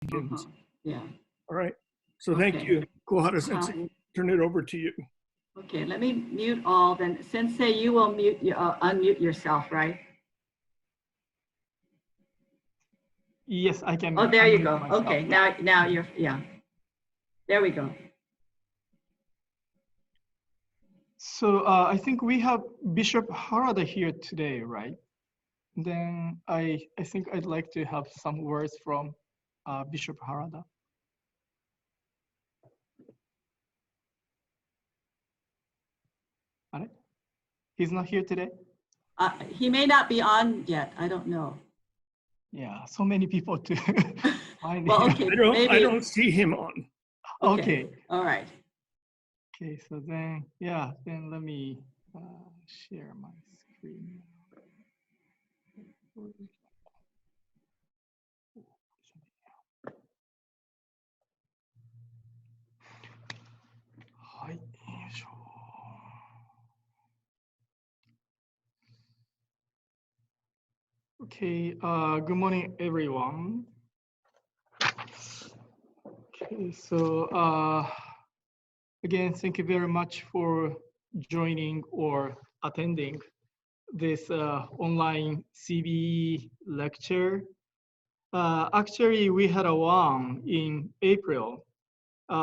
begins. Yeah. All right. So thank you, Kuwahara Sensei. Turn it over to you. Okay, let me mute all. Then, Sensei, you will unmute yourself, right? Yes, I can. Oh, there you go. Myself. Okay, now you're, yeah. There we go. So I think we have Bishop Harada here today, right? Then I think I'd like to have some words from Bishop Harada. All right. He's not here today? He may not be on yet. I don't know. Yeah, so many people to find well, him. okay, I don't see him on. Okay. All right. Okay, so then, yeah, then let me share my screen. Okay, good morning, everyone. Okay, so again, thank you very much for joining or attending this online CBE lecture. Actually, we had a one in April,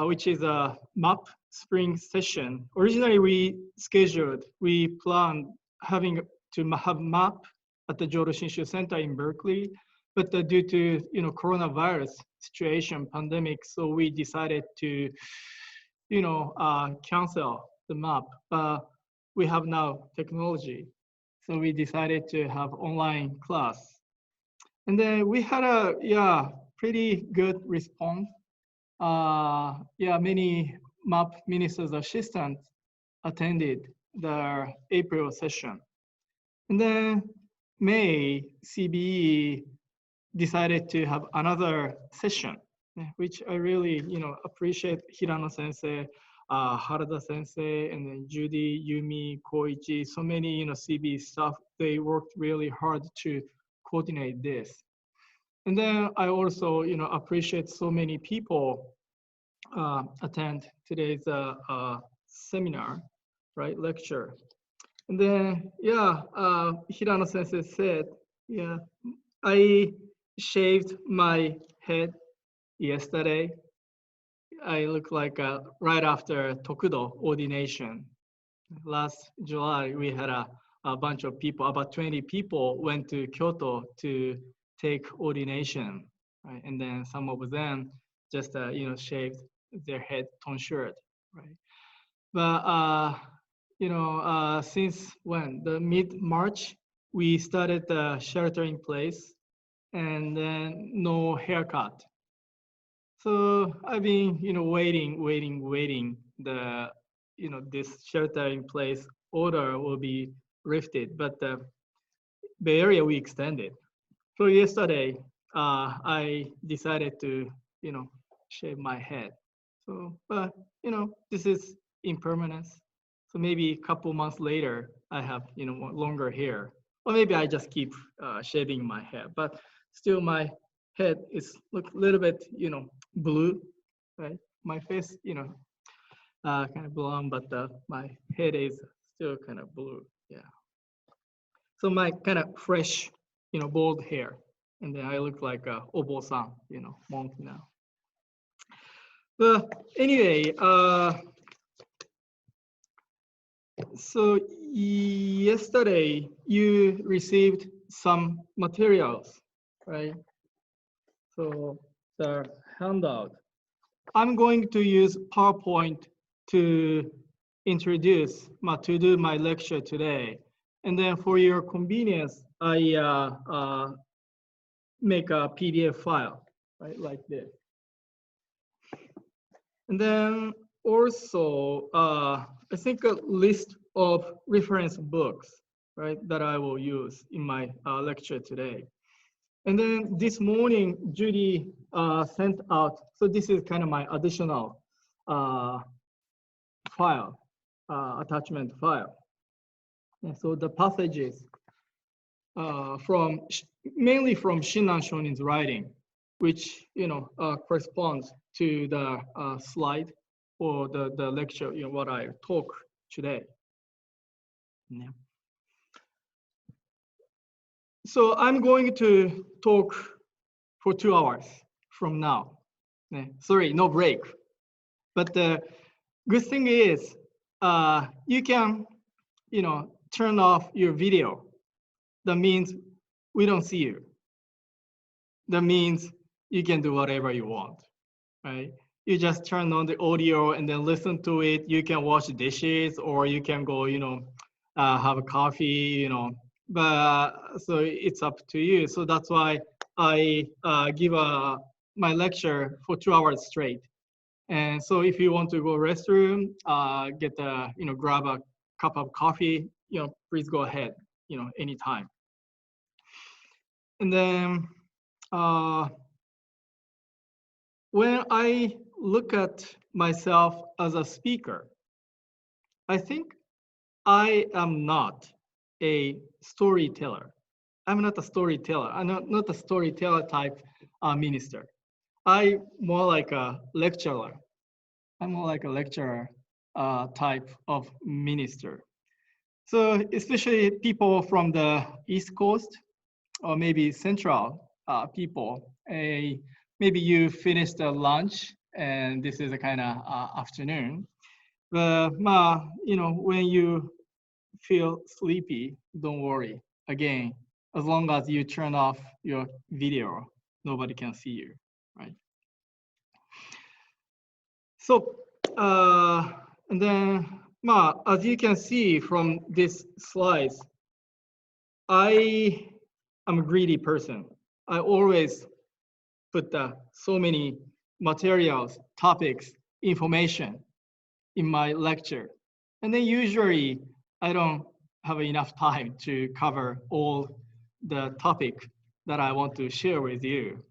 which is a map spring session. Originally, we planned having to have map at the Jodo Shinshu Center in Berkeley, but due to coronavirus situation, pandemic, so we decided to cancel the map. But we have now technology, so we decided to have online class. And then we had a pretty good response. Many map minister's assistants attended the April session. And then May, CBE decided to have another session, which I really, appreciate Hirano Sensei, Harada Sensei, and then Judy, Yumi, Koichi, so many, CBE staff, they worked really hard to coordinate this. And then I also, appreciate so many people attend today's seminar, right, lecture. And then, Hirano Sensei said, I shaved my head yesterday. I look like right after Tokudo ordination. Last July, we had a bunch of people, about 20 people went to Kyoto to take ordination, right? And then some of them just, shaved their head tonsured, right? But, since when? The mid-March, we started the shelter in place and then no haircut. So I've been, waiting the, this shelter in place order will be lifted, but the Bay Area we extended. So yesterday, I decided to, shave my head. So, but, this is impermanence. So maybe a couple months later, I have, longer hair. Or maybe I just keep shaving my hair. But still my head is look a little bit, blue, right? My face, kind of blonde, but my head is still kind of blue, yeah. So my kind of fresh, bald hair. And then I look like a obo-san, monk now. But anyway, so yesterday you received some materials, right? So the handout. I'm going to use PowerPoint to introduce, to do my lecture today. And then for your convenience, I make a PDF file, right, like this. And then also, I think a list of reference books, right, that I will use in my lecture today. And then this morning, Judy sent out, so this is kind of my additional file, attachment file. And so the passages mainly from Shinran Shonin's writing. which corresponds to the slide or the lecture, what I talk today. Yeah. So I'm going to talk for 2 hours from now. Yeah. Sorry, no break. But the good thing is you can, turn off your video. That means we don't see you. That means you can do whatever you want, right? You just turn on the audio and then listen to it. You can wash dishes or you can go, have a coffee, but so it's up to you. So that's why I give my lecture for 2 hours straight. And so if you want to go restroom, get grab a cup of coffee, please go ahead, anytime. And then when I look at myself as a speaker, I think I am not a storyteller. I'm not a storyteller. I'm not a storyteller type minister. I'm more like a lecturer. I'm more like a lecturer type of minister. So especially people from the East Coast or maybe Central people, maybe you finished the lunch and this is a kind of afternoon. But when you feel sleepy, don't worry. Again, as long as you turn off your video, nobody can see you, right? So, and then, as you can see from these slides, I am a greedy person. I always put so many materials, topics, information in my lecture. And then usually I don't have enough time to cover all the topic that I want to share with you.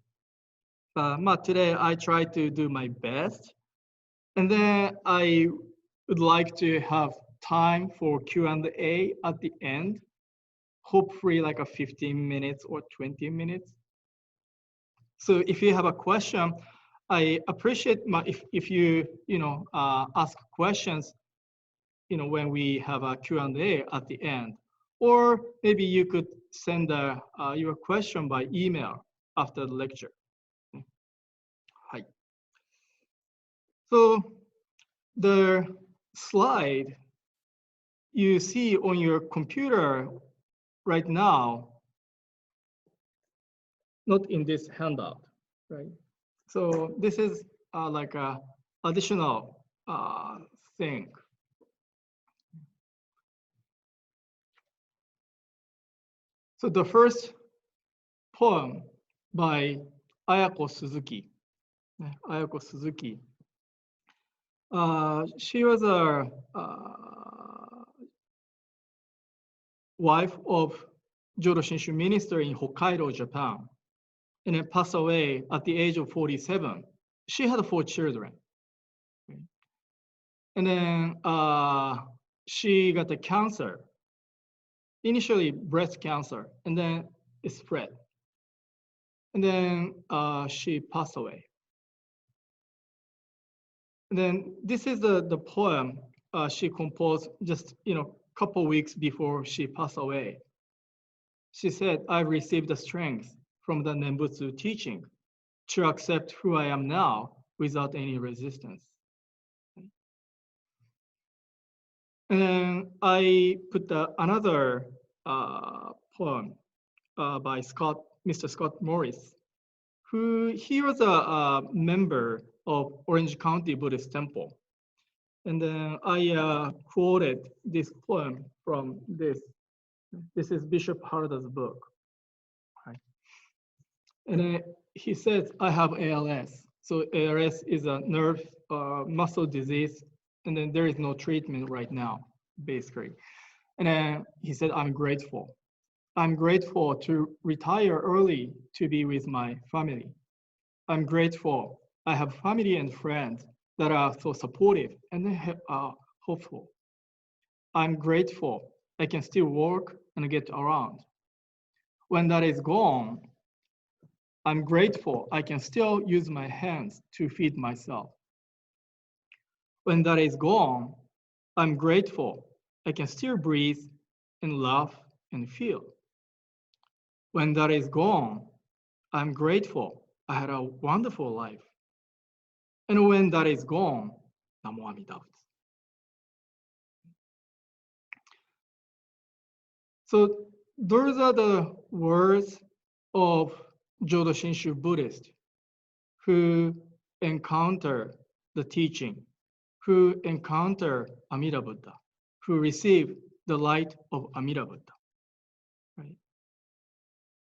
But today I try to do my best. And then I would like to have time for Q&A at the end, hopefully like a 15 minutes or 20 minutes. So if you have a question, I appreciate if you ask questions when we have a Q&A at the end, or maybe you could send your question by email after the lecture. Hi. So the slide you see on your computer right now, not in this handout, right? So this is like a additional thing. So the first poem by Ayako Suzuki. Ayako Suzuki. She was a wife of Jodo Shinshu minister in Hokkaido, Japan, and then passed away at the age of 47. She had 4 children. And then she got the cancer, initially breast cancer, and then it spread. And then she passed away. And then this is the poem she composed just couple weeks before she passed away. She said, "I've received the strength from the Nembutsu teaching to accept who I am now without any resistance." And then I put another poem by Mr. Scott Morris, he was a member of Orange County Buddhist Temple. And then I quoted this poem from this. This is Bishop Harada's book. Right. And then he says, "I have ALS." So ALS is a nerve muscle disease, and then there is no treatment right now, basically. And then he said, "I'm grateful. I'm grateful to retire early to be with my family. I'm grateful I have family and friends that are so supportive and hopeful. I'm grateful I can still work and get around. When that is gone, I'm grateful I can still use my hands to feed myself. When that is gone, I'm grateful I can still breathe and laugh and feel. When that is gone, I'm grateful I had a wonderful life. And when that is gone, Namo Amida Butsu. So those are the words of Jodo Shinshu Buddhist who encounter the teaching, who encounter Amida Buddha, who receive the light of Amida Buddha. Right?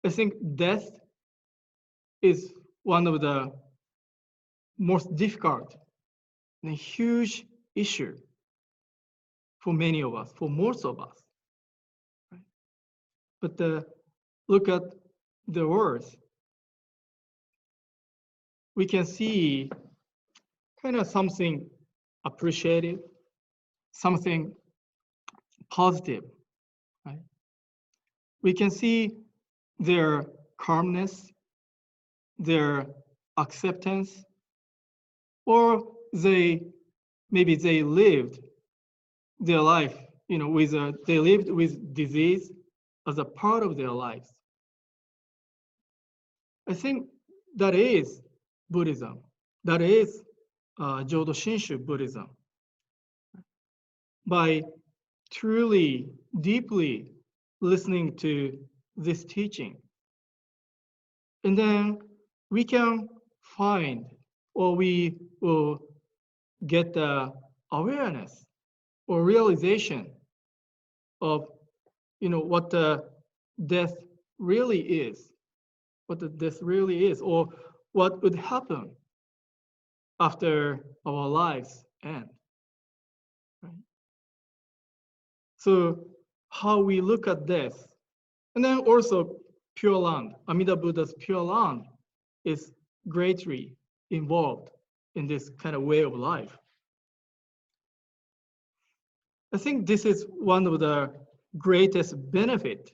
I think death is one of the most difficult and huge issue for many of us, for most of us. Right? But look at the words. We can see kind of something appreciative, something positive. Right? We can see their calmness, their acceptance, or maybe they lived their life, they lived with disease as a part of their lives. I think that is Buddhism. That is Jodo Shinshu Buddhism. By truly, deeply listening to this teaching, and then we can find, or we will get the awareness or realization of what the death really is, or what would happen after our lives end. Right? So how we look at death, and then also Pureland, Amida Buddha's Pureland is greatly involved in this kind of way of life. I think this is one of the greatest benefit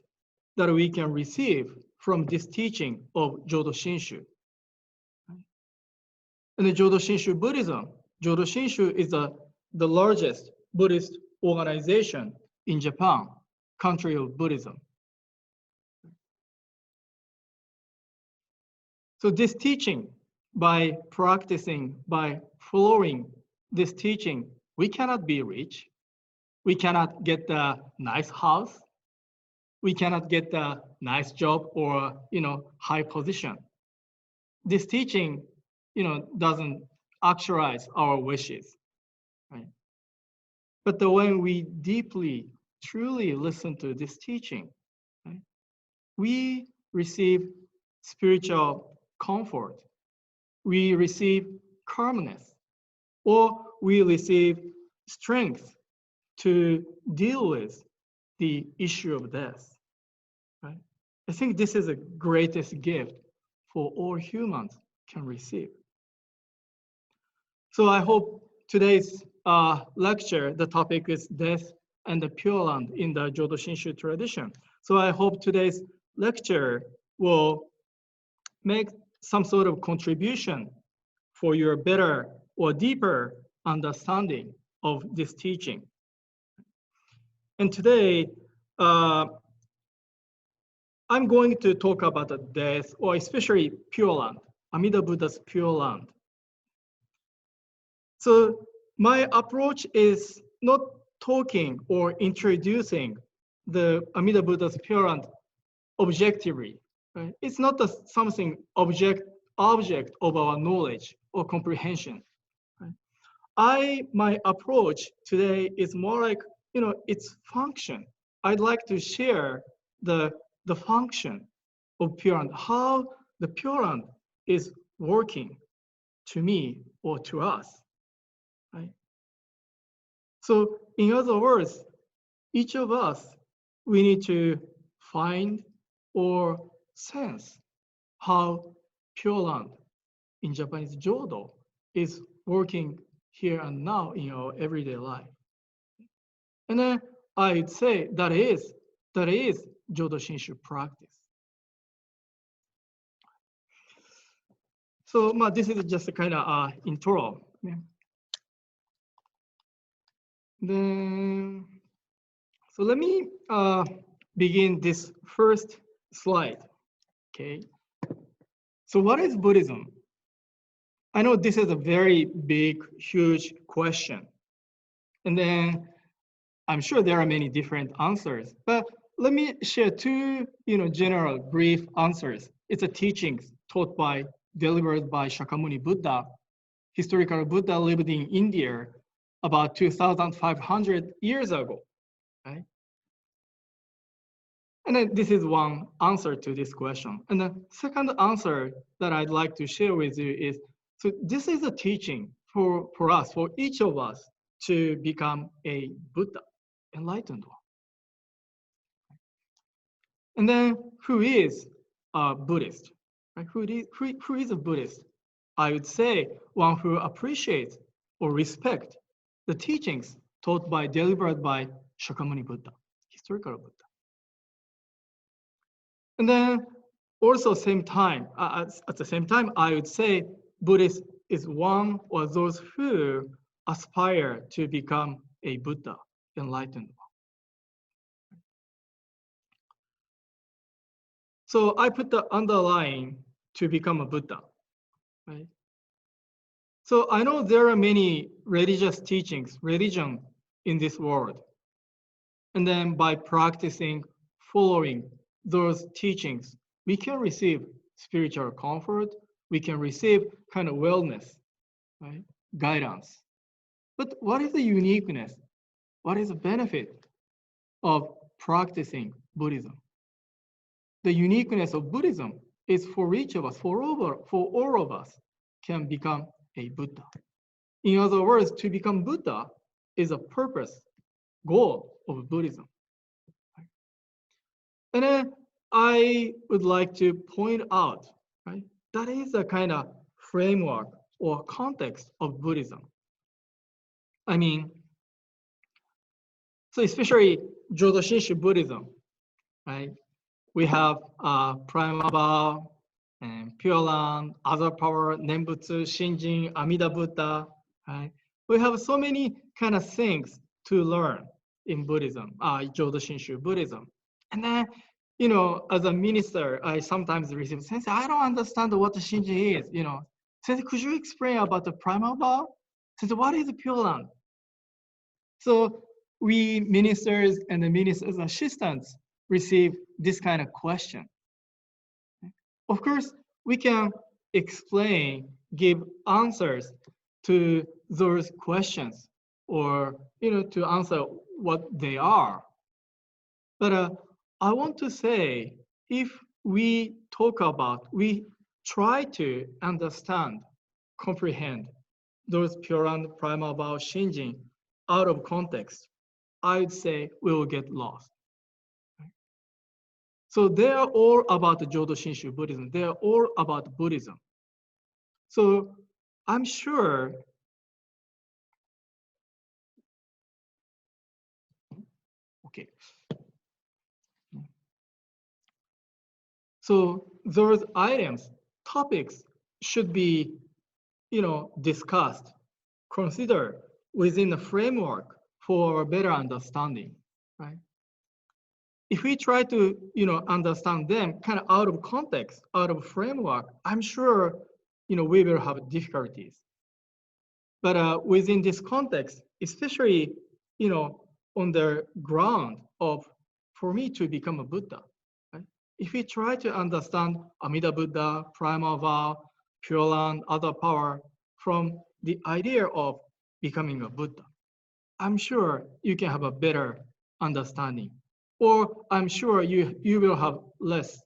that we can receive from this teaching of Jodo Shinshu. And the Jodo Shinshu Buddhism, Jodo Shinshu is the largest Buddhist organization in Japan, country of Buddhism. So this teaching, by practicing, by following this teaching, we cannot be rich. We cannot get a nice house. We cannot get a nice job or high position. This teaching, doesn't actualize our wishes, right? But when we deeply, truly listen to this teaching, right, we receive spiritual comfort. We receive calmness, or we receive strength to deal with the issue of death. Right? I think this is the greatest gift for all humans can receive. So I hope today's lecture, the topic is death and the Pureland in the Jodo Shinshu tradition. So I hope today's lecture will make some sort of contribution for your better or deeper understanding of this teaching. And today, I'm going to talk about the death, or especially Pureland, Amida Buddha's Pureland. So my approach is not talking or introducing the Amida Buddha's Pureland objectively. Right? It's not something object of our knowledge or comprehension. Right? My approach today is more like, its function. I'd like to share the function of Pureland, how the Pureland is working to me or to us. Right? So in other words, each of us, we need to find or sense how Pureland in Japanese Jodo is working here and now in our everyday life. And then I'd say that is Jodo Shinshu practice. So this is just a kind of intro. Yeah. Then, so let me begin this first slide. Okay. So what is Buddhism? I know this is a very big, huge question. And then I'm sure there are many different answers, but let me share two, general brief answers. It's a teachings taught by, delivered by Shakyamuni Buddha. Historical Buddha lived in India about 2,500 years ago, right? And then this is one answer to this question. And the second answer that I'd like to share with you is, so this is a teaching for us, for each of us to become a Buddha, enlightened one. And then who is a Buddhist? Right? Who is a Buddhist? I would say one who appreciates or respects the teachings taught by, delivered by Shakyamuni Buddha, historical Buddha. And then also at the same time, I would say Buddhist is one or those who aspire to become a Buddha, enlightened one. So I put the underline to become a Buddha, right? So I know there are many religious teachings, religion in this world. And then by practicing, following those teachings, we can receive spiritual comfort, we can receive kind of wellness, right? Guidance. But what is the uniqueness? What is the benefit of practicing Buddhism? The uniqueness of Buddhism is for each of us, for all of us, can become a Buddha. In other words, to become Buddha is a purpose, goal of Buddhism. And then I would like to point out, right, that is a kind of framework or context of Buddhism. I mean, so especially Jodo Shinshu Buddhism, right? We have Primal Vow and Pureland, Other Power, Nembutsu, Shinjin, Amida Buddha, right? We have so many kind of things to learn in Buddhism, Jodo Shinshu Buddhism. And then, as a minister, I sometimes receive, Sensei, I don't understand what the Shinjin is, Sensei, could you explain about the Primal Vow? Sensei, what is Pureland? So we ministers and the ministers' assistants receive this kind of question. Of course, we can explain, give answers to those questions or, to answer what they are. But I want to say, if we try to understand, comprehend those Pureland, Primal Vow, Shinjin out of context, I would say we will get lost. So they are all about the Jodo Shinshu Buddhism. They are all about Buddhism. So I'm sure okay. So those items, topics should be, discussed, considered within the framework for better understanding, right? If we try to, understand them kind of out of context, out of framework, I'm sure, we will have difficulties. But within this context, especially, on the ground of, for me to become a Buddha, right? If we try to understand Amida Buddha, Primal Vow, Pureland, Other Power from the idea of becoming a Buddha, I'm sure you can have a better understanding. Or I'm sure you will have less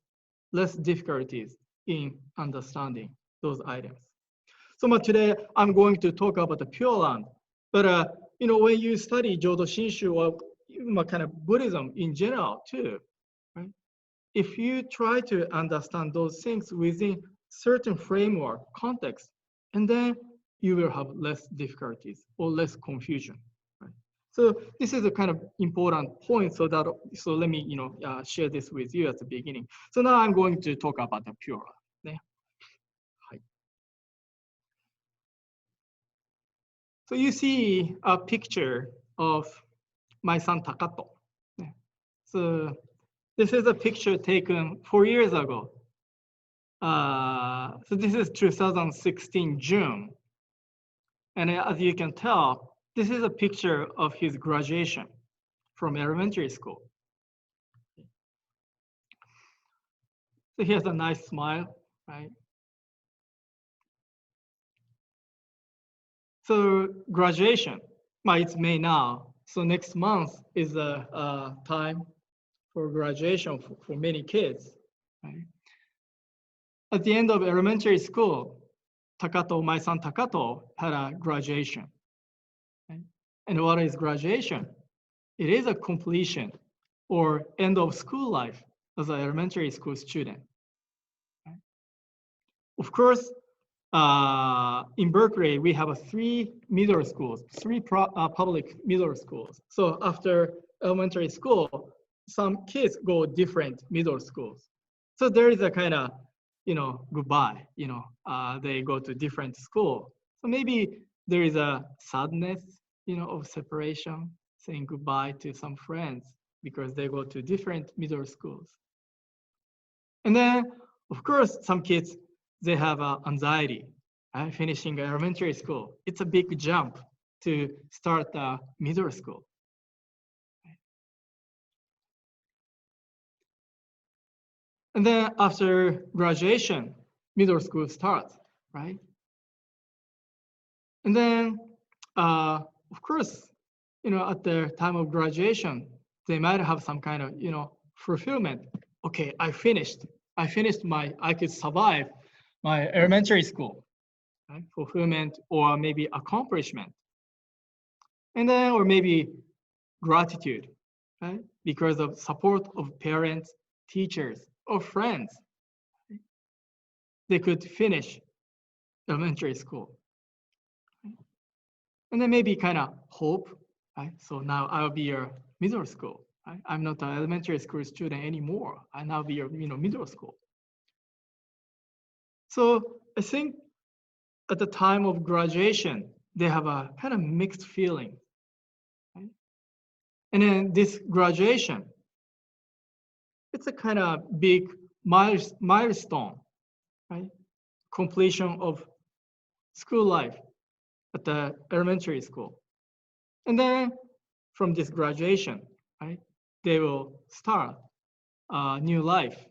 difficulties in understanding those items. So today I'm going to talk about the Pureland. But when you study Jodo Shinshu or kind of Buddhism in general too, right? If you try to understand those things within certain framework, context, and then you will have less difficulties or less confusion. So this is a kind of important point. So let me share this with you at the beginning. So now I'm going to talk about the Pureland. So you see a picture of my son Takato. Yeah. So this is a picture taken 4 years ago. So this is 2016 June. And as you can tell, this is a picture of his graduation from elementary school. So he has a nice smile, right? So graduation, it's May now. So next month is a time for graduation for many kids, right? At the end of elementary school, Takato, my son Takato, had a graduation. Right? And what is graduation? It is a completion or end of school life as an elementary school student. Right? Of course, in Berkeley, we have 3 middle schools, 3 public middle schools. So after elementary school, some kids go different middle schools. So there is a kind of, goodbye, they go to different school. So maybe there is a sadness, of separation, saying goodbye to some friends because they go to different middle schools. And then, of course, some kids, they have anxiety, finishing elementary school. It's a big jump to start middle school. And then after graduation, middle school starts, right? And then, of course, at the time of graduation, they might have some kind of, fulfillment. Okay, I could survive my elementary school, right? Fulfillment or maybe accomplishment. And then, or maybe gratitude, right? Because of support of parents, teachers, or friends. They could finish elementary school. And then maybe kind of hope, right? So now I'll be a middle school. Right? I'm not an elementary school student anymore. I now be a middle school. So I think at the time of graduation, they have a kind of mixed feeling. Right? And then this graduation, it's a kind of big milestone, right? Completion of school life at the elementary school. And then from this graduation, right, they will start a new life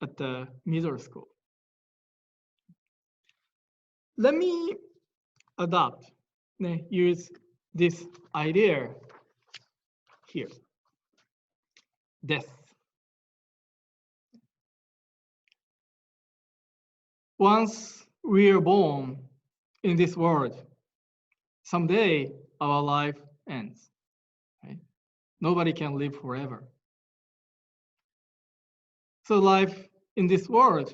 at the middle school. Let me use this idea here, death. Once we are born in this world, someday our life ends. Right? Nobody can live forever. So life in this world,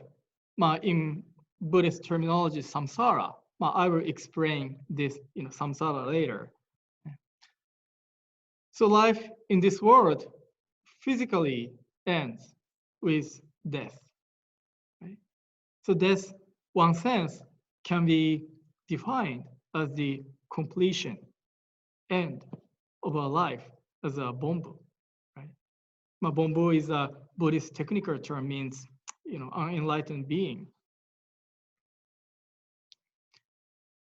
in Buddhist terminology, samsara. I will explain this, samsara later. So life in this world physically ends with death. Right? So death, one sense, can be defined as the completion, end of our life as a bonbu. Right? Bonbu is a Buddhist technical term, means unenlightened being.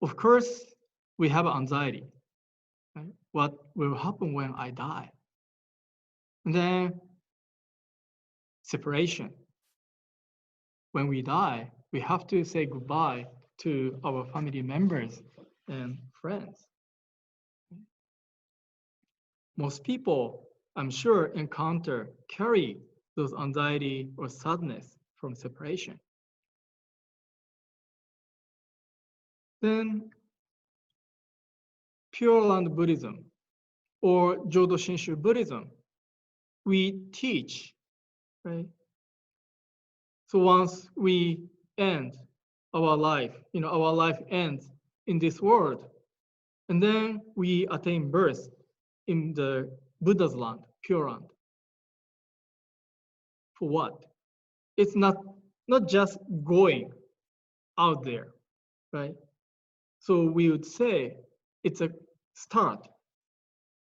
Of course, we have anxiety. Right? What will happen when I die? And then separation. When we die, we have to say goodbye to our family members and friends. Most people, I'm sure, carry those anxiety or sadness from separation. Then Pureland Buddhism or Jodo Shinshu Buddhism, we teach, right? So once we end our life, our life ends in this world, and then we attain birth in the Buddha's land, Pureland. For what? It's not just going out there, right? So we would say it's a start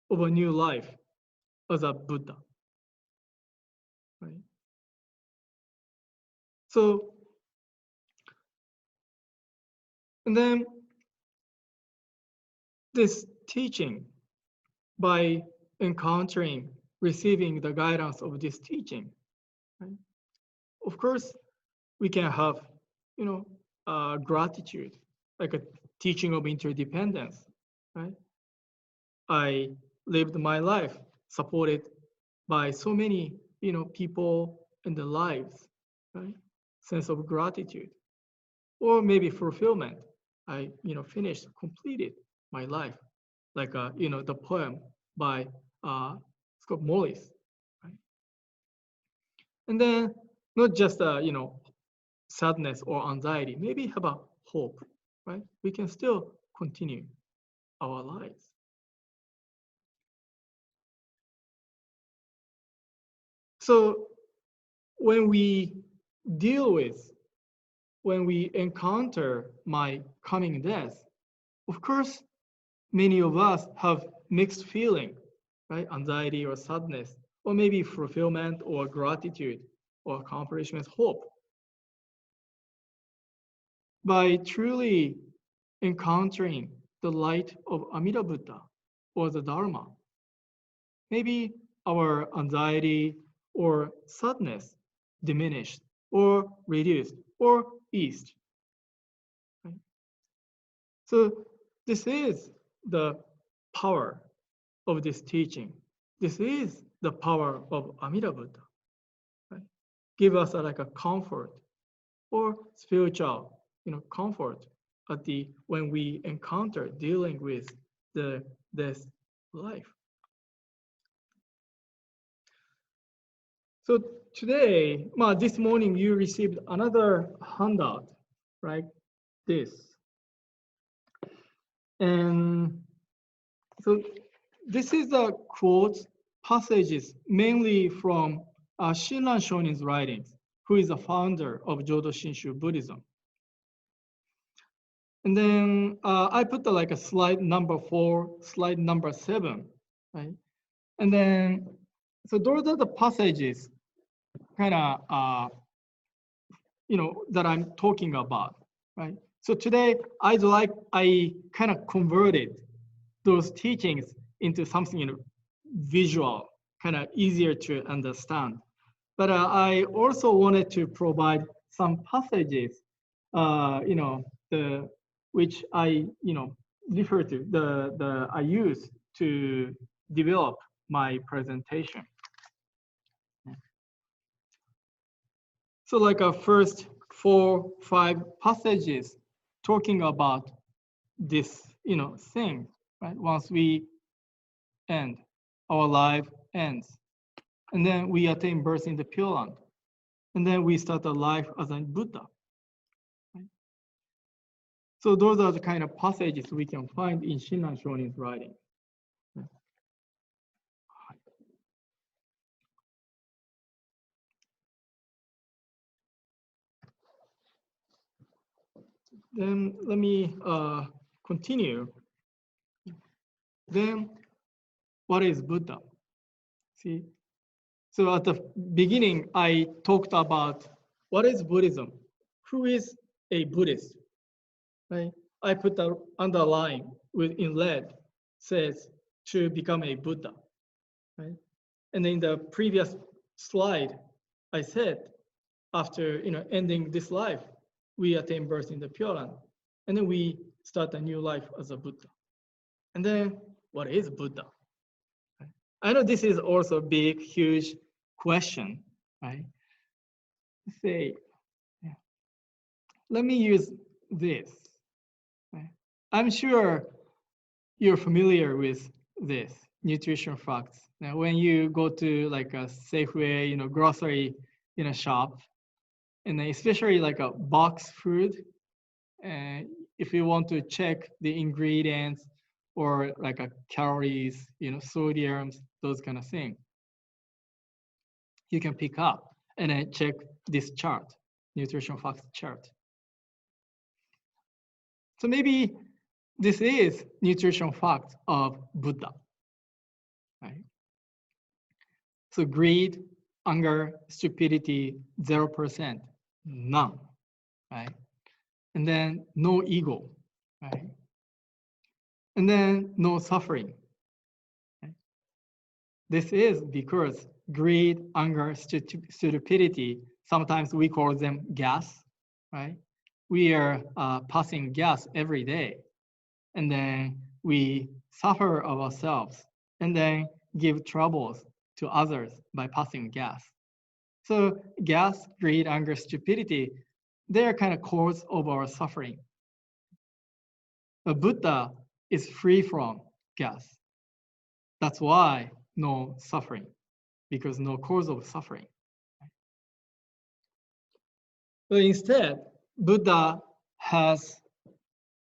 of a new life as a Buddha. Right? So, and then this teaching, by encountering, receiving the guidance of this teaching, right? Of course, we can have, gratitude, like a teaching of interdependence, right? I lived my life supported by so many, people and the lives, right? Sense of gratitude, or maybe fulfillment. I, finished, completed my life, like, the poem by Scott Morris, right? And then not just, sadness or anxiety, maybe have a hope, right? We can still continue our lives. So when we encounter my coming death, of course, many of us have mixed feeling, right? Anxiety or sadness, or maybe fulfillment or gratitude or accomplishment, hope. By truly encountering the light of Amida Buddha or the Dharma, maybe our anxiety or sadness diminished or reduced or eased. Right? So this is the power of this teaching. This is the power of Amida Buddha. Right? Give us like a comfort or spiritual, comfort at when we encounter dealing with this life. So today, this morning, you received another handout, right? This. And so this is the quotes, passages, mainly from Shinran Shonin's writings, who is the founder of Jodo Shinshu Buddhism. And then I put like a slide number 4, slide number 7, right? And then, so those are the passages kind of, that I'm talking about, right? So today, I kind of converted those teachings into something, visual, kind of easier to understand. But I also wanted to provide some passages, which I, refer to, I use to develop my presentation. So like our first 4, 5 passages talking about this, thing, right? Once we end, our life ends. And then we attain birth in the Pureland. And then we start a life as a Buddha. Right? So those are the kind of passages we can find in Shinran Shonin's writing. Then let me continue. Then what is Buddha? See, so at the beginning, I talked about what is Buddhism? Who is a Buddhist? Right? I put the underline in red, says to become a Buddha. Right? And in the previous slide, I said, after ending this life, we attain birth in the Pureland, and then we start a new life as a Buddha. And then, what is Buddha? I know this is also a big, huge question, right? Say, yeah. Let me use this. Right? I'm sure you're familiar with this, nutrition facts. Now, when you go to like a Safeway, grocery, shop, and especially like a box food, if you want to check the ingredients or like a calories, sodiums, those kind of things, you can pick up and then check this chart, nutrition facts chart. So maybe this is nutrition fact of Buddha, right? So greed, anger, stupidity, 0%, none, right? And then no ego, right? And then no suffering. Right? This is because greed, anger, stupidity, sometimes we call them gas, right? We are passing gas every day, and then we suffer ourselves, and then give troubles to others by passing gas. So gas, greed, anger, stupidity, they're kind of cause of our suffering. But Buddha is free from gas. That's why no suffering, because no cause of suffering. But instead, Buddha has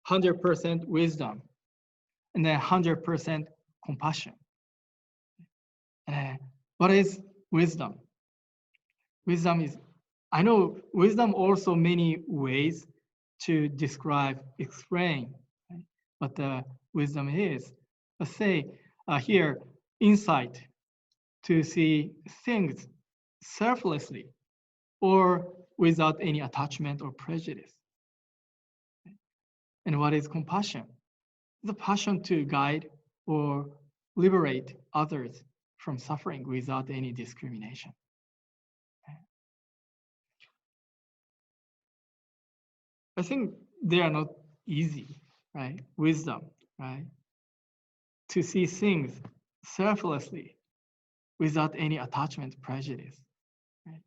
100% wisdom and then 100% compassion. And what is wisdom? Wisdom is, I know wisdom also many ways to describe, explain, right? What the wisdom is. Let's say here, insight, to see things selflessly or without any attachment or prejudice. And what is compassion? The passion to guide or liberate others from suffering without any discrimination. I think they are not easy, right? Wisdom, right? To see things selflessly without any attachment, prejudice. Right?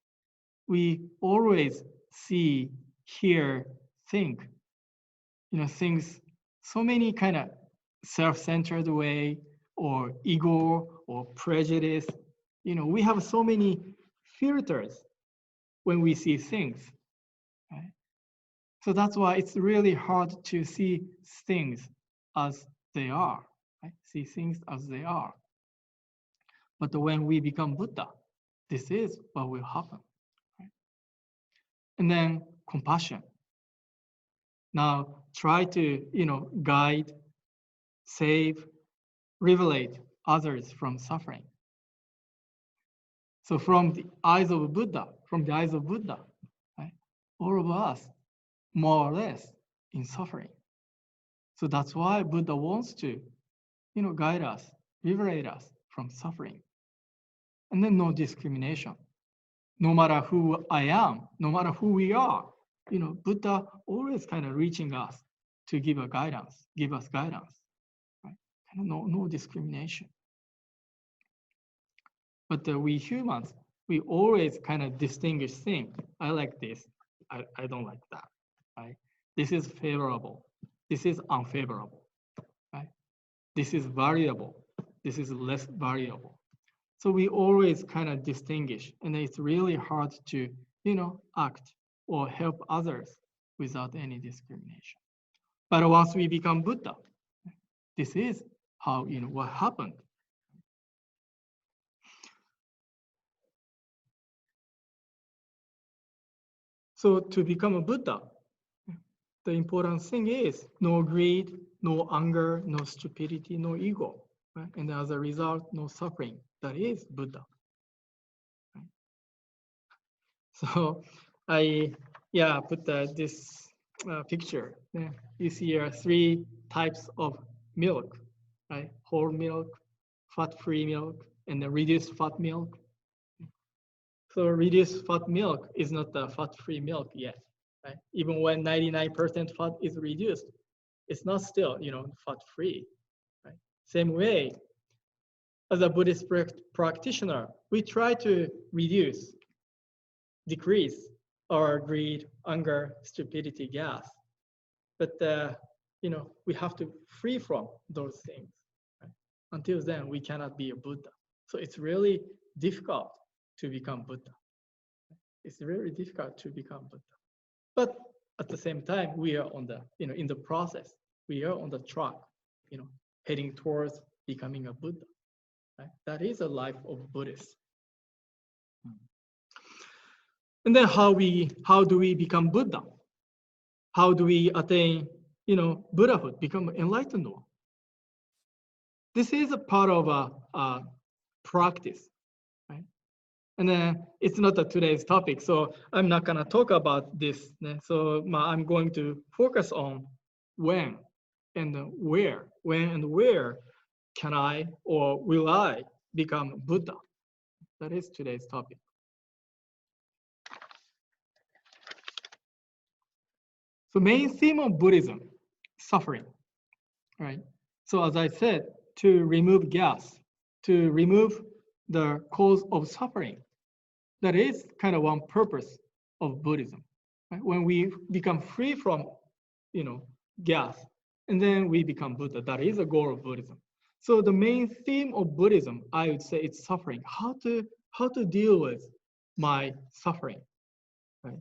We always see, hear, think, things so many kind of self-centered way or ego or prejudice. We have so many filters when we see things, right? So that's why it's really hard to see things as they are, right? See things as they are. But when we become Buddha, this is what will happen, right? And then compassion. Now try to, guide, save, liberate others from suffering. So from the eyes of Buddha, right, all of us, more or less, in suffering. So that's why Buddha wants to, guide us, liberate us from suffering. And then no discrimination. No matter who I am, no matter who we are, Buddha always kind of reaching us to give us guidance, right? Kind of no discrimination. But we humans, we always kind of distinguish things. I like this, I don't like that, right? This is favorable, this is unfavorable, right? This is variable, this is less variable. So we always kind of distinguish, and it's really hard to, act or help others without any discrimination. But once we become Buddha, this is how, what happened. So to become a Buddha, the important thing is no greed, no anger, no stupidity, no ego, right? And as a result, no suffering. That is Buddha. Right? So I put this picture. Yeah. You see here 3 types of milk, right? Whole milk, fat-free milk, and the reduced fat milk. So reduced fat milk is not the fat-free milk yet, right? Even when 99% fat is reduced, it's not still, fat-free, right? Same way, as a Buddhist practitioner, we try to reduce, decrease our greed, anger, stupidity, gas. But, we have to free from those things, right? Until then, we cannot be a Buddha. So it's really difficult to become Buddha. It's really difficult to become Buddha. But at the same time, we are on the, in the process, we are on the track, heading towards becoming a Buddha. Right? That is a life of Buddhists. And then how do we become Buddha? How do we attain Buddhahood, become enlightened one. This is a part of a practice, right? And then it's not today's topic, so I'm not gonna talk about this. So I'm going to focus on when and where. When and where can I or will I become Buddha? That is today's topic. So main theme of Buddhism, suffering, right? So as I said, to remove gas, to remove the cause of suffering. That is kind of one purpose of Buddhism. Right? When we become free from, gas, and then we become Buddha. That is a goal of Buddhism. So the main theme of Buddhism, I would say, it's suffering. How to deal with my suffering, right?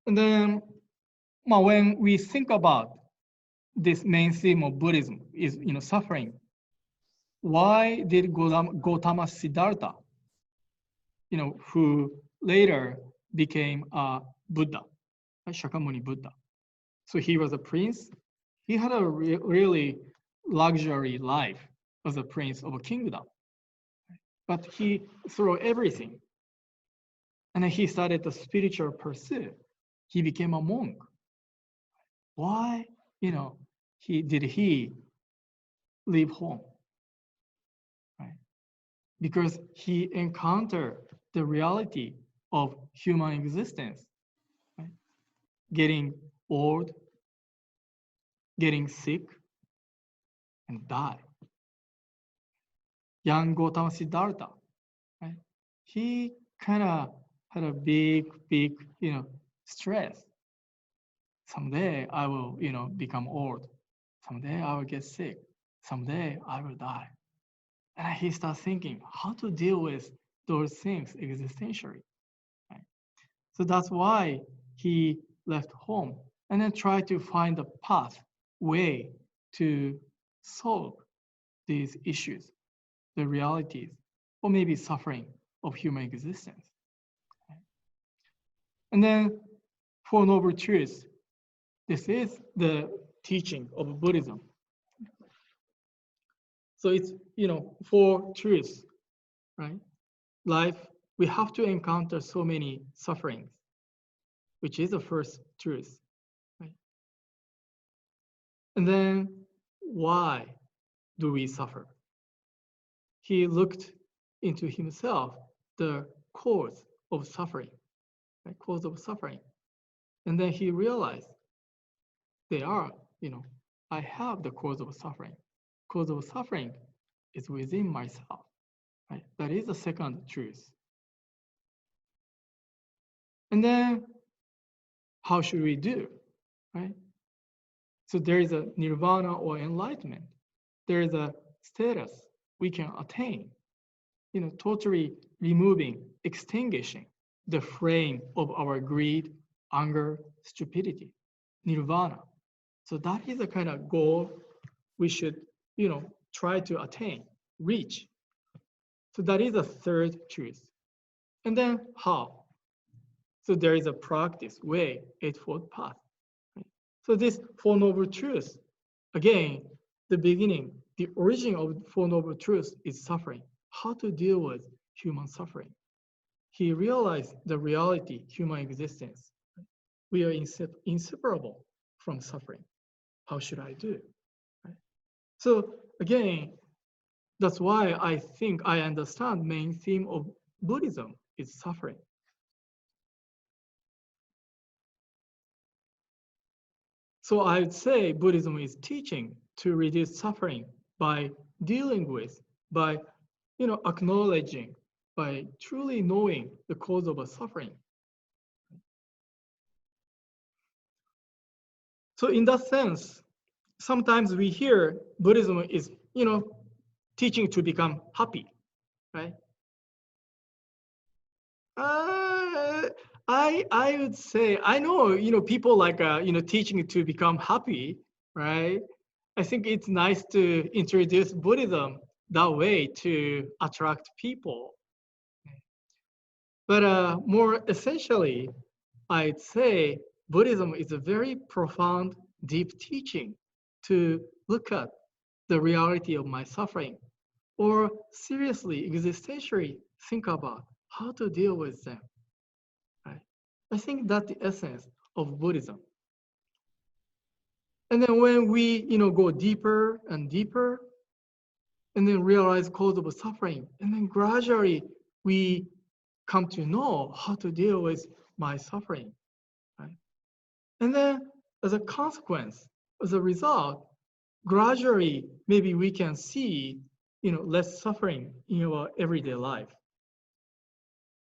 And then, when we think about this main theme of Buddhism is, suffering. Why did Gautama Siddhartha, who later became a Buddha, Shakyamuni Buddha? So he was a prince. He had a really luxury life as a prince of a kingdom. But he threw everything. And then he started the spiritual pursuit. He became a monk. Why, did he leave home? Right? Because he encountered the reality of human existence, right? Getting old, getting sick, and die. Young Gautama Siddhartha, right? He kind of had a big, stress. Someday I will, become old. Someday I will get sick. Someday I will die. And he starts thinking how to deal with those things existentially. Right? So that's why he left home and then tried to find a path, way to solve these issues, the realities, or maybe suffering of human existence. Right? And then Four Noble Truths. This is the teaching of Buddhism. So it's, four truths, right? Life, we have to encounter so many sufferings, which is the first truth, right? And then why do we suffer? He looked into himself, the cause of suffering, right? Cause of suffering. And then he realized they are, I have the cause of suffering. Cause of suffering is within myself, right? That is the second truth. And then how should we do, right? So there is a nirvana or enlightenment. There is a status we can attain, totally removing, extinguishing the frame of our greed, anger, stupidity, nirvana. So that is a kind of goal we should, try to attain, reach. So that is the third truth. And then how? So there is a practice, way, eightfold path. Right? So this Four Noble Truths, again, the beginning, the origin of Four Noble Truths is suffering. How to deal with human suffering. He realized the reality, human existence. We are inseparable from suffering. How should I do? Right? So again, that's why I think I understand main theme of Buddhism is suffering. So I'd say Buddhism is teaching to reduce suffering by dealing with, by acknowledging, by truly knowing the cause of a suffering. So in that sense, sometimes we hear Buddhism is, teaching to become happy, right? I would say, I know, people like, teaching to become happy, right? I think it's nice to introduce Buddhism that way to attract people. But more essentially, I'd say Buddhism is a very profound, deep teaching to look at the reality of my suffering, or seriously, existentially think about how to deal with them. Right? I think that's the essence of Buddhism. And then when we, go deeper and deeper, and then realize cause of suffering, and then gradually we come to know how to deal with my suffering, right? And then as a consequence, as a result, gradually maybe we can see, less suffering in our everyday life.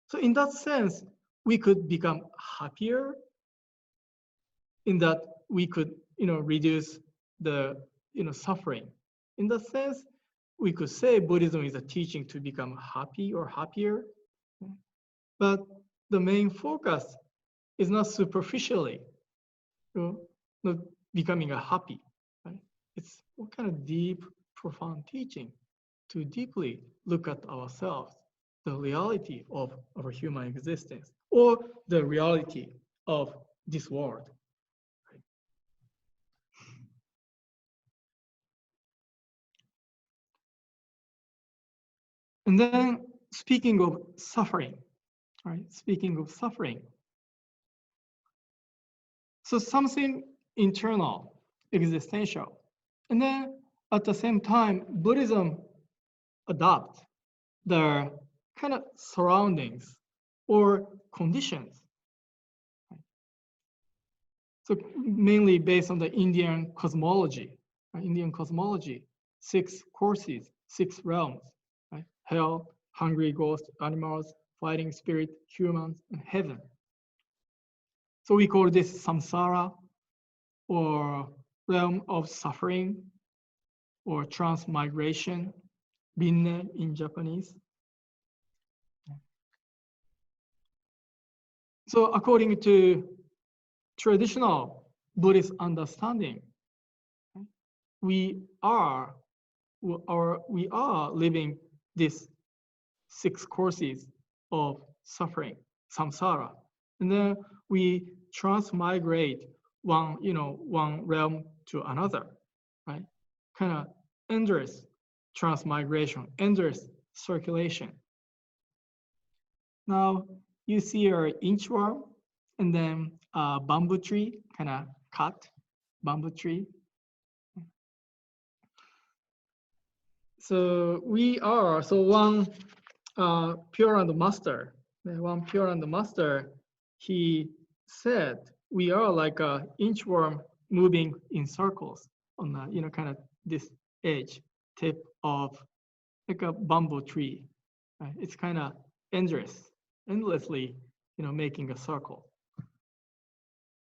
So in that sense, we could become happier, in that we could, reduce the, suffering. In that sense, we could say Buddhism is a teaching to become happy or happier, but the main focus is not superficially, not becoming a happy, right? It's what kind of deep, profound teaching to deeply look at ourselves, the reality of our human existence, or the reality of this world. And then speaking of suffering, right? Speaking of suffering. So something internal, existential. And then at the same time, Buddhism adopts the kind of surroundings or conditions. So mainly based on the Indian cosmology, right? Indian cosmology, 6 courses, 6 realms, right? Hell, hungry ghosts, animals, fighting spirit, humans, and heaven. So we call this samsara, or realm of suffering, or transmigration, rinne in Japanese. So according to traditional Buddhist understanding, we are living these 6 courses of suffering, samsara, and then we transmigrate one realm to another, right? Kind of endless transmigration, endless circulation. Now you see an inchworm, and then a bamboo tree, kind of cut bamboo tree. So one Pureland master, he said we are like a inchworm moving in circles on the, kind of this edge, tip of like a bamboo tree. Right? It's kind of endlessly, making a circle.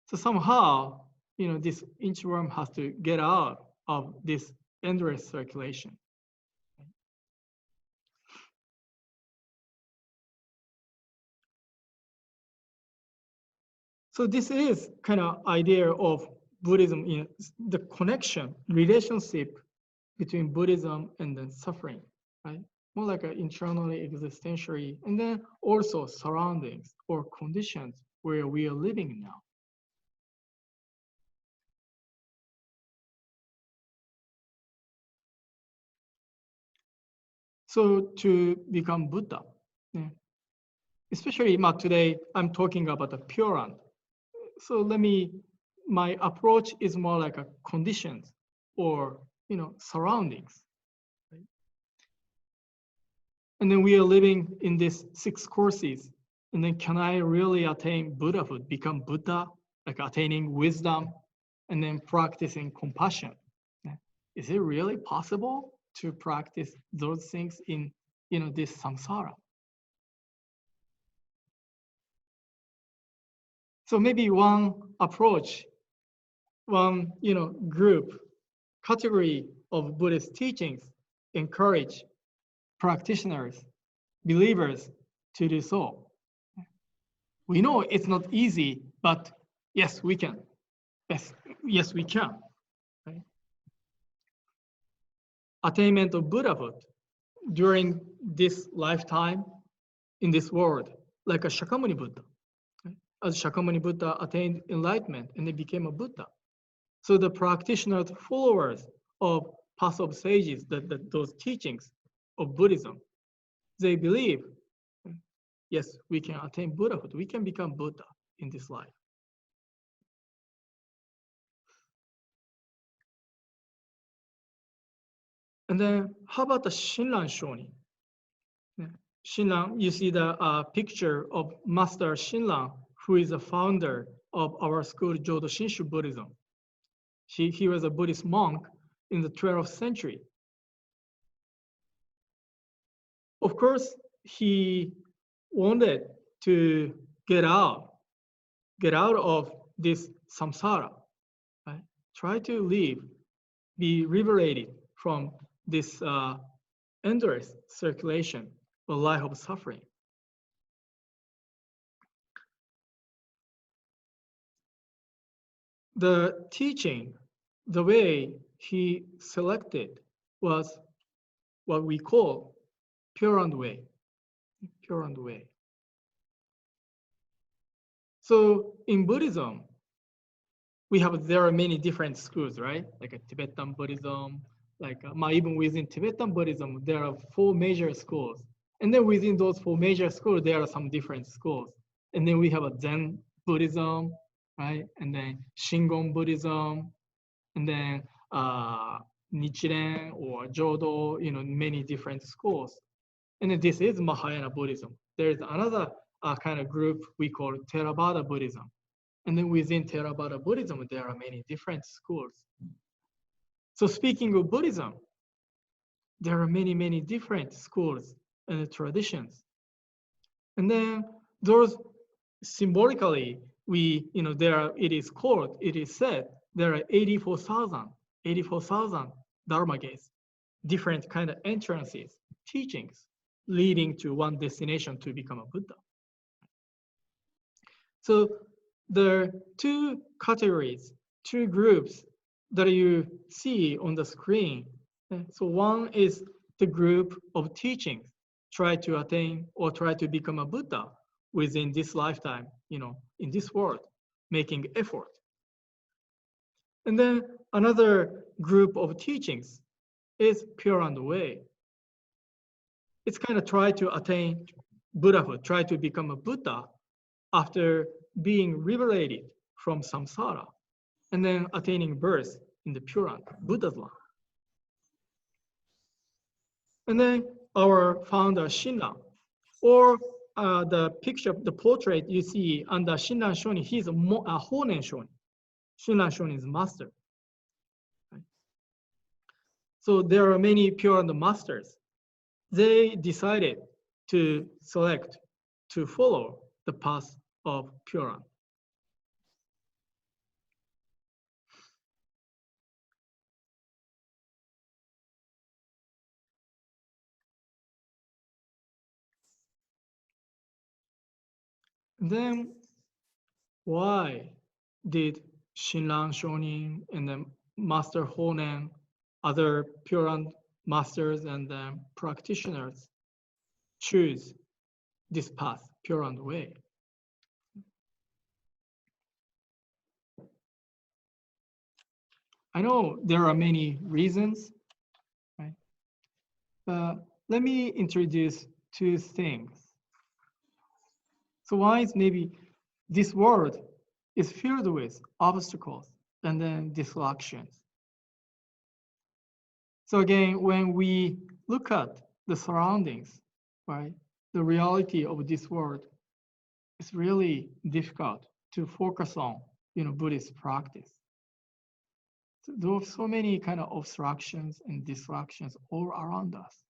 So somehow, this inchworm has to get out of this endless circulation. So this is kind of idea of Buddhism, the connection, relationship between Buddhism and then suffering, right? More like an internally, existentially, and then also surroundings or conditions where we are living now. So to become Buddha, especially today, I'm talking about the Pureland. So my approach is more like a conditions or, surroundings. Right? And then we are living in these 6 courses. And then can I really attain Buddhahood, become Buddha, like attaining wisdom and then practicing compassion? Is it really possible to practice those things in, this samsara? So maybe one approach, one group, category of Buddhist teachings encourage practitioners, believers to do so. We know it's not easy, but yes, we can. Yes, we can. Right? Attainment of Buddhahood during this lifetime in this world, like a Shakyamuni Buddha. Right? as Shakyamuni Buddha attained enlightenment and they became a Buddha. So the practitioners, followers of path of sages, those teachings of Buddhism, they believe, yes, we can attain Buddhahood. We can become Buddha in this life. And then how about the Shinran Shonin? Shinran, you see the picture of Master Shinran, who is the founder of our school, Jodo Shinshu Buddhism. He was a Buddhist monk in the 12th century. Of course, he wanted to get out of this samsara, right? Try to live, be liberated from this endless circulation, a life of suffering. The teaching, the way he selected was what we call Pureland way. Pureland way. So in Buddhism, there are many different schools, right? Like a Tibetan Buddhism, like even within Tibetan Buddhism, there are 4 major schools. And then within those 4 major schools, there are some different schools. And then we have a Zen Buddhism, right? And then Shingon Buddhism, and then Nichiren or Jodo, many different schools. And then this is Mahayana Buddhism. There is another kind of group we call Theravada Buddhism. And then within Theravada Buddhism, there are many different schools. So speaking of Buddhism, there are many, many different schools and traditions. And then those symbolically, it is said, there are 84,000 Dharma gates, different kind of entrances, teachings, leading to one destination to become a Buddha. So there are 2 categories, 2 groups that you see on the screen. So one is the group of teachings, try to attain or try to become a Buddha within this lifetime, in this world, making effort. And then another group of teachings is Pureland way. It's kind of try to attain Buddhahood, try to become a Buddha after being liberated from samsara, and then attaining birth in the Pureland, Buddha's land. And then our founder, Shinran, or the picture, the portrait you see under Shinran Shonin, he's a Honen Shonin. Shinran Shonin is master. Right? So there are many Pureland masters. They decided to select, to follow the path of Pureland. Then why did Shinran Shonin and then Master Honen, other Pureland masters and practitioners choose this path, Pureland way? I know there are many reasons, right? But let me introduce 2 things. So one is maybe this world is filled with obstacles and then distractions. So again, when we look at the surroundings, right, the reality of this world, it's really difficult to focus on, Buddhist practice. So there are so many kind of obstructions and distractions all around us.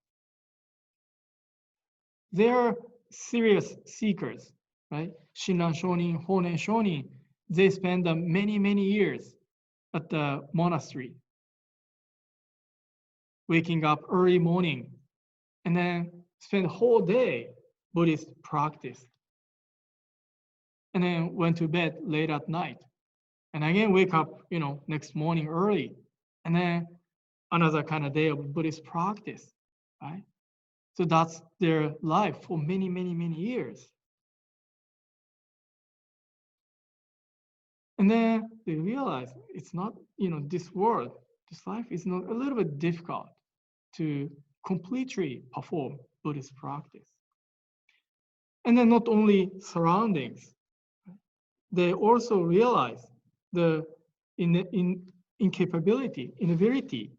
There are serious seekers, right? Shinran Shonin, Honen Shonin, they spend many, many years at the monastery, waking up early morning, and then spend the whole day Buddhist practice. And then went to bed late at night. And again, wake up, next morning early. And then another kind of day of Buddhist practice, right? So that's their life for many, many, many years. And then they realize it's not, this world, this life is not a little bit difficult to completely perform Buddhist practice. And then not only surroundings, they also realize the incapability, inability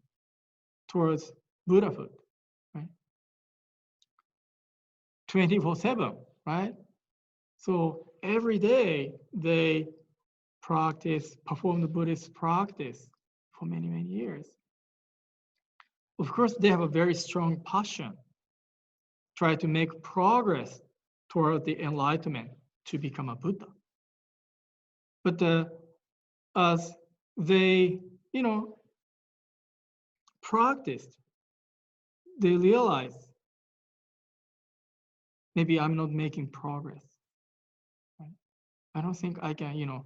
towards Buddhahood, right? 24/7, right? So every day they perform the Buddhist practice for many, many years. Of course, they have a very strong passion, try to make progress toward the enlightenment to become a Buddha. But as they, practiced, they realize maybe I'm not making progress. Right? I don't think I can,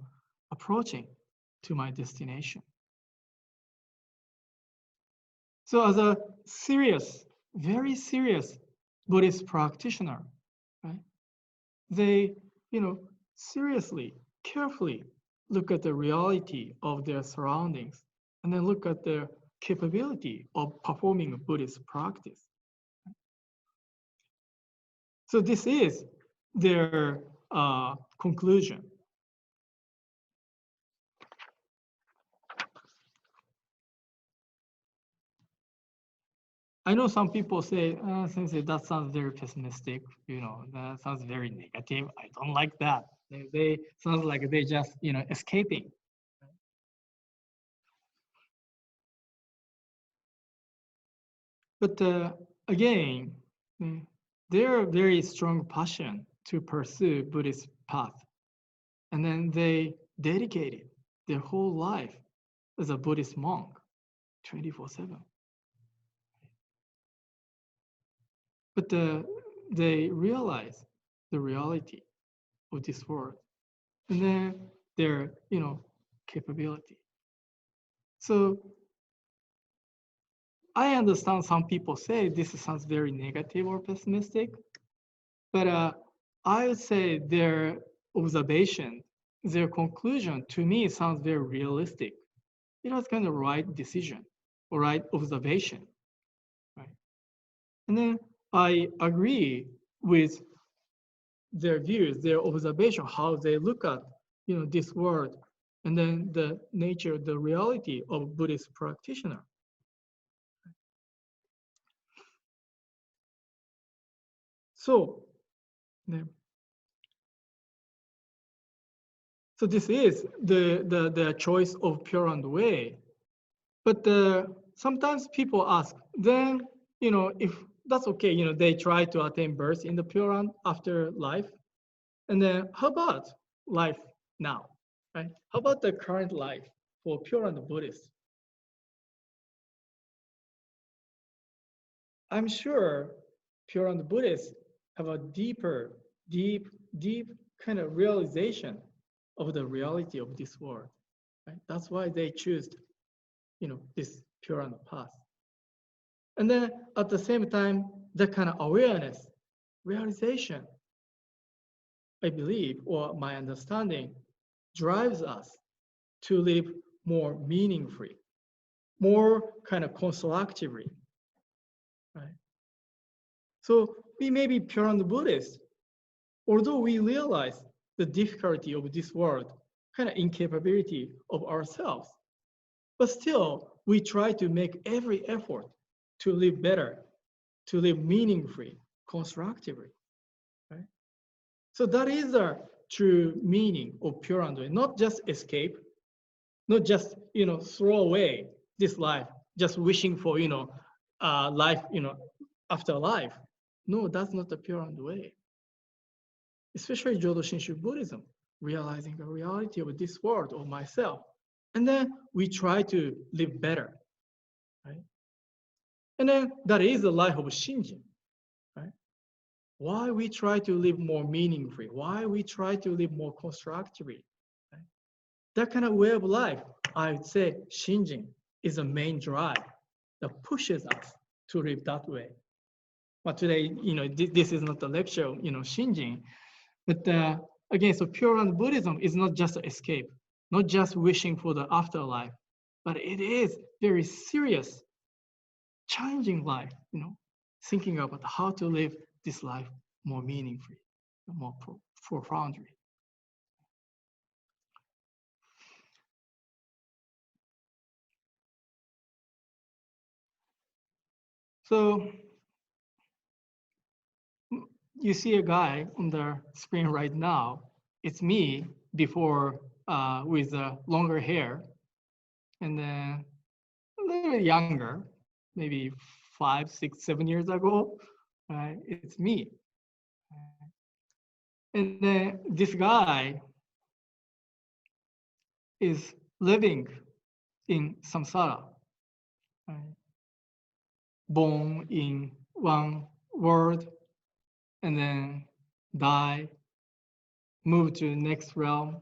approaching to my destination. So as a serious, very serious Buddhist practitioner, right? They, seriously, carefully look at the reality of their surroundings and then look at their capability of performing a Buddhist practice. So this is their conclusion. I know some people say, Sensei, that sounds very pessimistic, that sounds very negative. I don't like that. They sounds like they just, escaping. But again, their very strong passion to pursue Buddhist path, and then they dedicated their whole life as a Buddhist monk, 24/7. But they realize the reality of this world, and then their, capability. So I understand some people say this sounds very negative or pessimistic, but I would say their observation, their conclusion to me sounds very realistic. It's kind of right decision or right observation, right? And then I agree with their views, their observation, how they look at, this world, and then the nature, the reality of Buddhist practitioner. So this is the choice of Pureland way. But sometimes people ask, then, if that's okay, they try to attain birth in the Pureland after life. And then how about life now, right? How about the current life for Pureland Buddhists? I'm sure Pureland Buddhists have a deep kind of realization of the reality of this world, right? That's why they choose, this Pureland path. And then at the same time, that kind of awareness, realization, I believe, or my understanding, drives us to live more meaningfully, more kind of constructively, right? So we may be Pureland Buddhists, although we realize the difficulty of this world, kind of incapability of ourselves, but still we try to make every effort to live better, to live meaningfully, constructively, right? So that is the true meaning of Pureland, not just escape, not just, throw away this life, just wishing for, life, after life. No, that's not the Pureland way. Especially Jodo Shinshu Buddhism, realizing the reality of this world, of myself. And then we try to live better, right? And then that is the life of Shinjin, right? Why we try to live more meaningfully, why we try to live more constructively, right? That kind of way of life, I would say Shinjin is the main drive that pushes us to live that way. But today, this is not a lecture, Shinjin, but again, so Pureland Buddhism is not just an escape. not just wishing for the afterlife, but it is very serious, challenging life, thinking about how to live this life more meaningfully, more profoundly. So you see a guy on the screen right now. It's me before with longer hair, and then a little bit younger, maybe 5, 6, 7 years ago. It's me. And then this guy is living in samsara, right? Born in one world and then die, move to the next realm,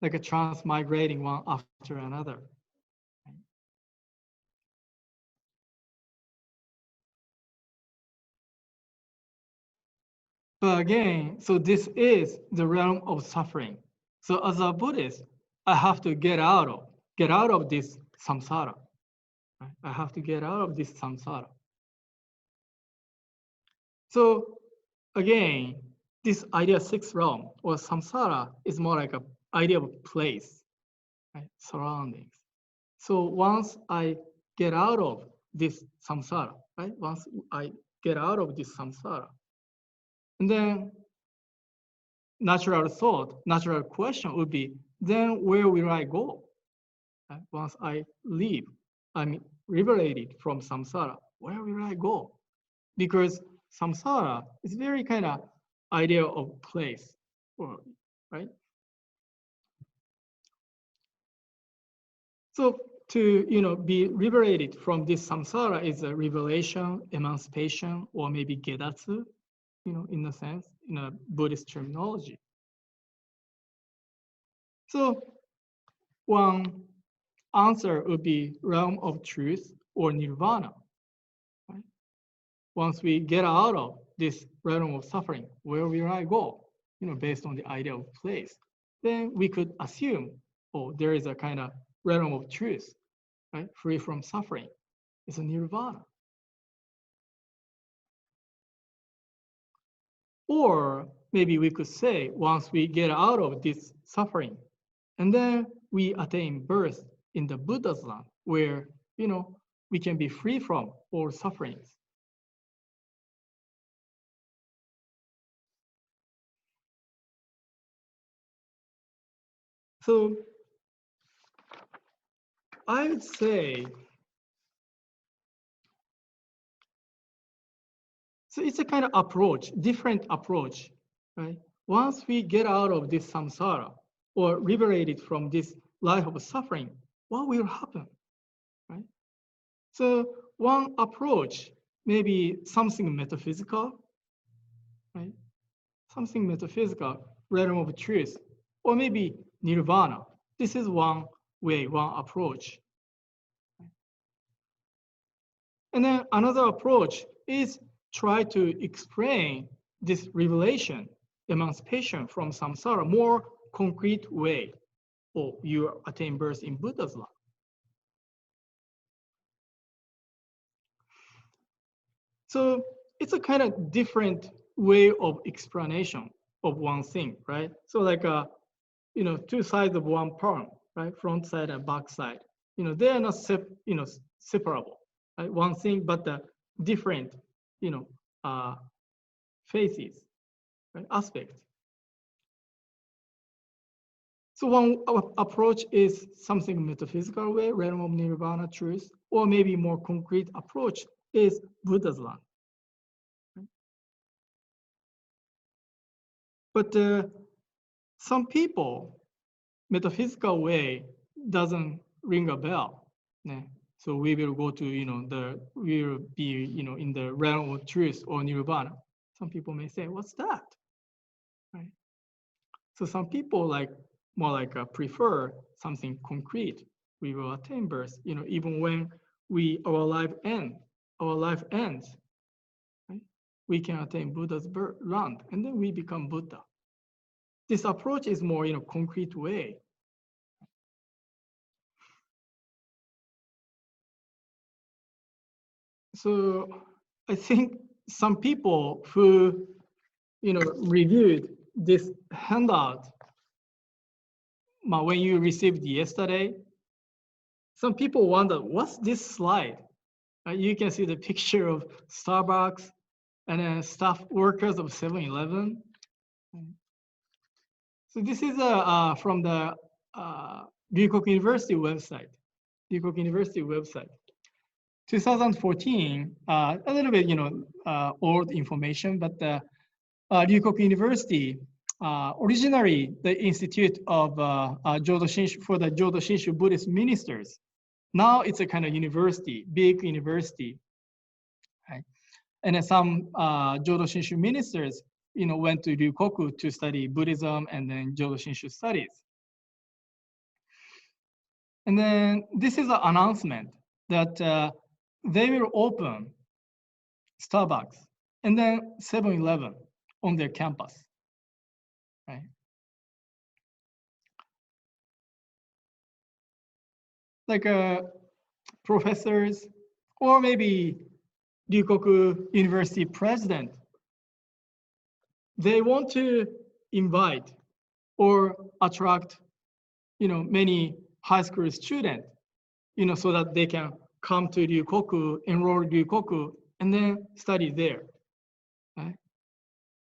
like a transmigrating one after another. But again, so this is the realm of suffering. So as a Buddhist, I have to get out of this samsara. Right? I have to get out of this samsara. So again, this idea of sixth realm or samsara is more like an idea of a place, right? Surroundings. So once I get out of this samsara, right? Once I get out of this samsara, and then natural thought, natural question would be, then where will I go? Right? Once I leave, I'm liberated from samsara, where will I go? Because samsara is very kind of idea of place, right? So to be liberated from this samsara is a revelation, emancipation, or maybe gedatsu, in a sense, in a Buddhist terminology. So one answer would be realm of truth or nirvana. Right? Once we get out of this realm of suffering, where will I go? Based on the idea of place, then we could assume, there is a kind of realm of truth, right? Free from suffering. It's a nirvana. Or maybe we could say, once we get out of this suffering, and then we attain birth in the Buddha's land, where we can be free from all sufferings. So I would say, so it's a kind of approach, different approach, right? Once we get out of this samsara or liberated from this life of suffering, what will happen, right? So one approach may be something metaphysical, right? Something metaphysical, realm of truth, or maybe nirvana. This is one way, one approach. And then another approach is try to explain this revelation, emancipation from samsara, more concrete way, or you attain birth in Buddha's land. So it's a kind of different way of explanation of one thing, right? So like two sides of one palm, right? Front side and back side. They are not separable, right? One thing, but the different, faces, right? Aspects. So one approach is something metaphysical way, realm of nirvana, truth, or maybe more concrete approach is Buddha's land. Right? But some people, metaphysical way doesn't ring a bell. Yeah. So we will go to, we will be, in the realm of truth or nirvana. Some people may say, what's that? Right? So some people more like prefer something concrete. We will attain birth, even when our life ends, right? We can attain Buddha's land, and then we become Buddha. This approach is more, concrete way. So I think some people who, reviewed this handout when you received yesterday, some people wonder, what's this slide? You can see the picture of Starbucks and then staff workers of 7-Eleven. So this is from the Ryukoku University website. Ryukoku University website. 2014, a little bit, old information, but Ryukoku University, originally the Institute of Jodo Shinshu for the Jodo Shinshu Buddhist ministers. Now it's a kind of university, big university, right? And then some Jodo Shinshu ministers, went to Ryukoku to study Buddhism and then Jodo Shinshu studies. And then this is an announcement that they will open Starbucks and then 7-Eleven on their campus, right? Like professors or maybe Ryukoku University president, they want to invite or attract, many high school students, so that they can come to Ryukoku, enroll Ryukoku, and then study there, right?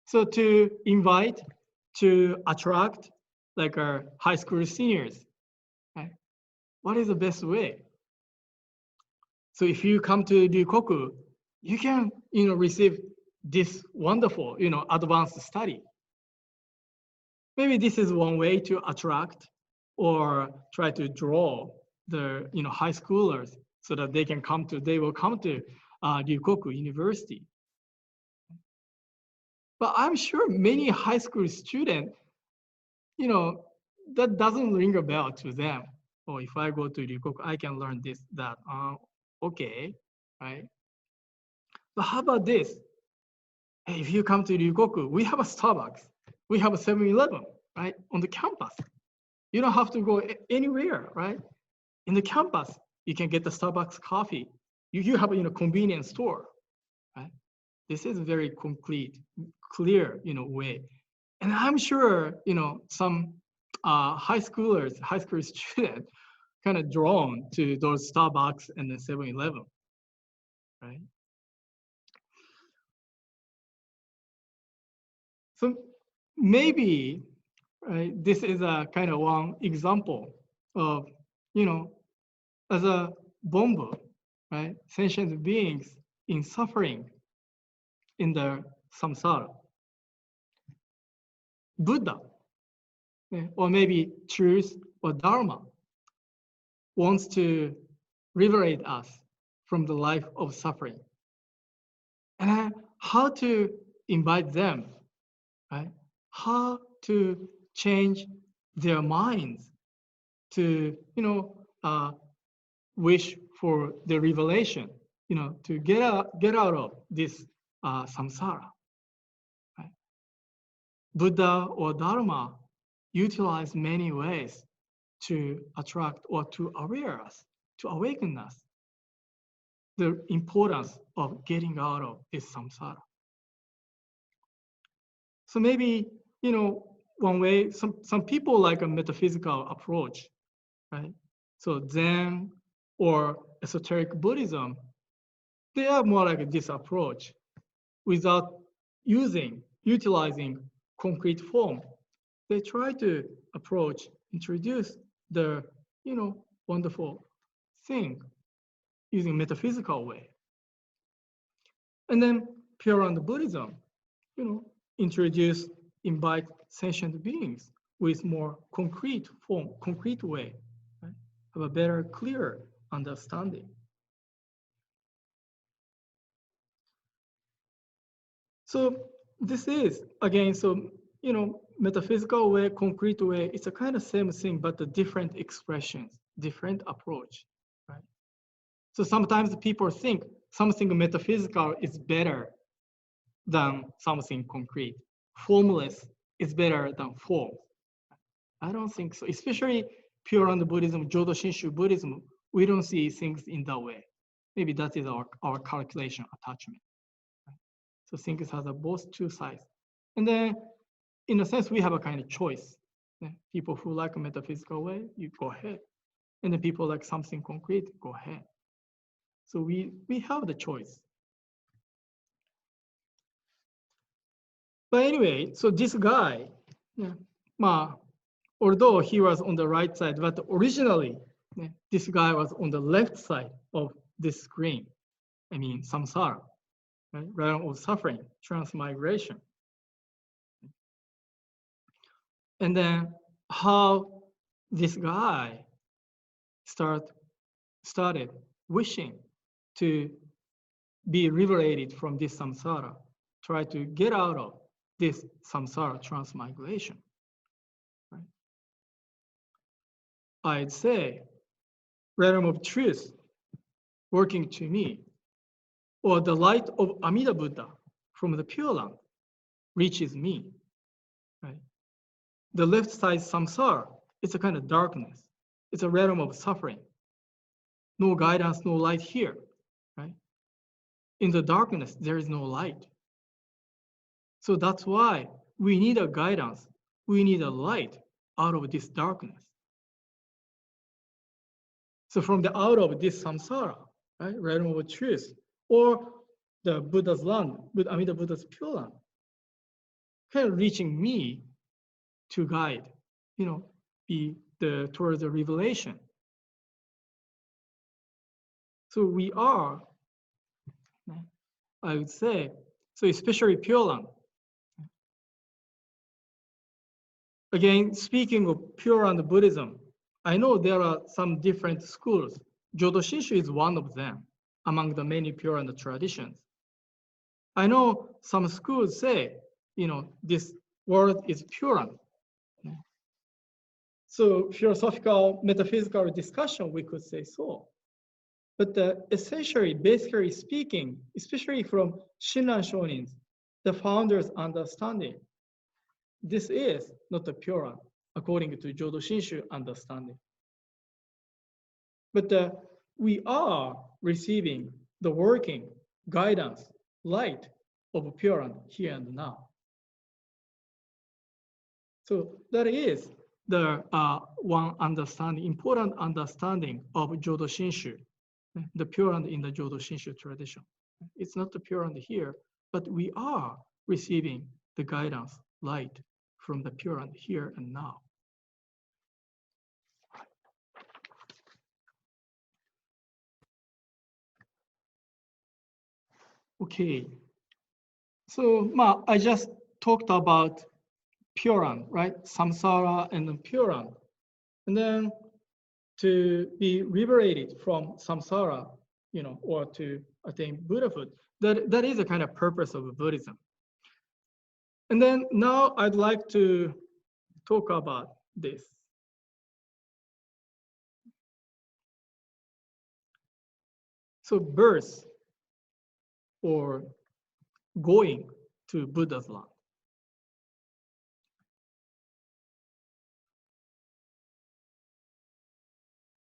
So to invite, to attract like our high school seniors, right? What is the best way? So if you come to Ryukoku, you can, receive this wonderful, advanced study. Maybe this is one way to attract or try to draw the, high schoolers so that they will come to Ryukoku University. But I'm sure many high school students, that doesn't ring a bell to them. Oh, if I go to Ryukoku, I can learn this, that. Okay, right? But how about this? Hey, if you come to Ryukoku, we have a Starbucks, we have a 7-Eleven, right, on the campus. You don't have to go anywhere, right? In the campus, you can get the Starbucks coffee. You have a convenience store, right? This is a very complete, clear, way. And I'm sure, some high school students kind of drawn to those Starbucks and the 7-Eleven, right? So maybe, right, this is a kind of one example of, as a Bombo, right, sentient beings in suffering in the samsara. Buddha, or maybe truth or Dharma, wants to liberate us from the life of suffering. And how to invite them, right? How to change their minds to, wish for the revelation, to get out of this samsara. Right? Buddha or Dharma utilize many ways to attract or to aware us, to awaken us, the importance of getting out of this samsara. So maybe, one way, some people like a metaphysical approach, right? So Zen or esoteric Buddhism, they are more like this approach without utilizing concrete form. They try to introduce the, wonderful thing using metaphysical way. And then Pureland Buddhism, invite sentient beings with more concrete form, concrete way, right? Have a better, clearer understanding. So this is, again, metaphysical way, concrete way, it's a kind of same thing, but the different expressions, different approach, right? So sometimes people think something metaphysical is better than something concrete. Formless is better than form. I don't think so. Especially Pureland Buddhism, Jodo Shinshu Buddhism, we don't see things in that way. Maybe that is our calculation attachment. Right? So things has both two sides. And then in a sense, we have a kind of choice. People who like a metaphysical way, you go ahead. And then people like something concrete, go ahead. So we have the choice. But anyway, so this guy, although he was on the right side, but originally, this guy was on the left side of this screen. I mean, samsara, right? Realm of suffering, transmigration. And then how this guy started wishing to be liberated from this samsara, try to get out of this samsara transmigration. Right? I'd say realm of truth working to me, or the light of Amida Buddha from the Pureland reaches me. Right? The left side samsara, it's a kind of darkness. It's a realm of suffering. No guidance, no light here. Right? In the darkness, there is no light. So that's why we need a guidance. We need a light out of this darkness. So from the out of this samsara, right, realm of truth, or the Buddha's land, Amida Buddha's Pure Land, kind of reaching me to guide, be towards the revelation. So we are, I would say, so especially Pure Land. Again, speaking of Pure Land Buddhism, I know there are some different schools. Jodo Shinshu is one of them among the many Pure Land traditions. I know some schools say, this world is Pure Land. So philosophical, metaphysical discussion, we could say so. But essentially, basically speaking, especially from Shinran Shonins, the founder's understanding, this is not a Pure Land, according to Jodo Shinshu understanding. But we are receiving the working guidance, light of Pure Land here and now. So that is the one understanding, important understanding of Jodo Shinshu, the Pure Land in the Jodo Shinshu tradition. It's not the Pure Land here, but we are receiving the guidance, light from the Pure Land here and now. Okay, so I just talked about Pure Land, right? Samsara and then Pure Land. And then to be liberated from samsara, or to attain Buddhahood, that is a kind of purpose of Buddhism. And then now I'd like to talk about this. So birth or going to Buddha's land.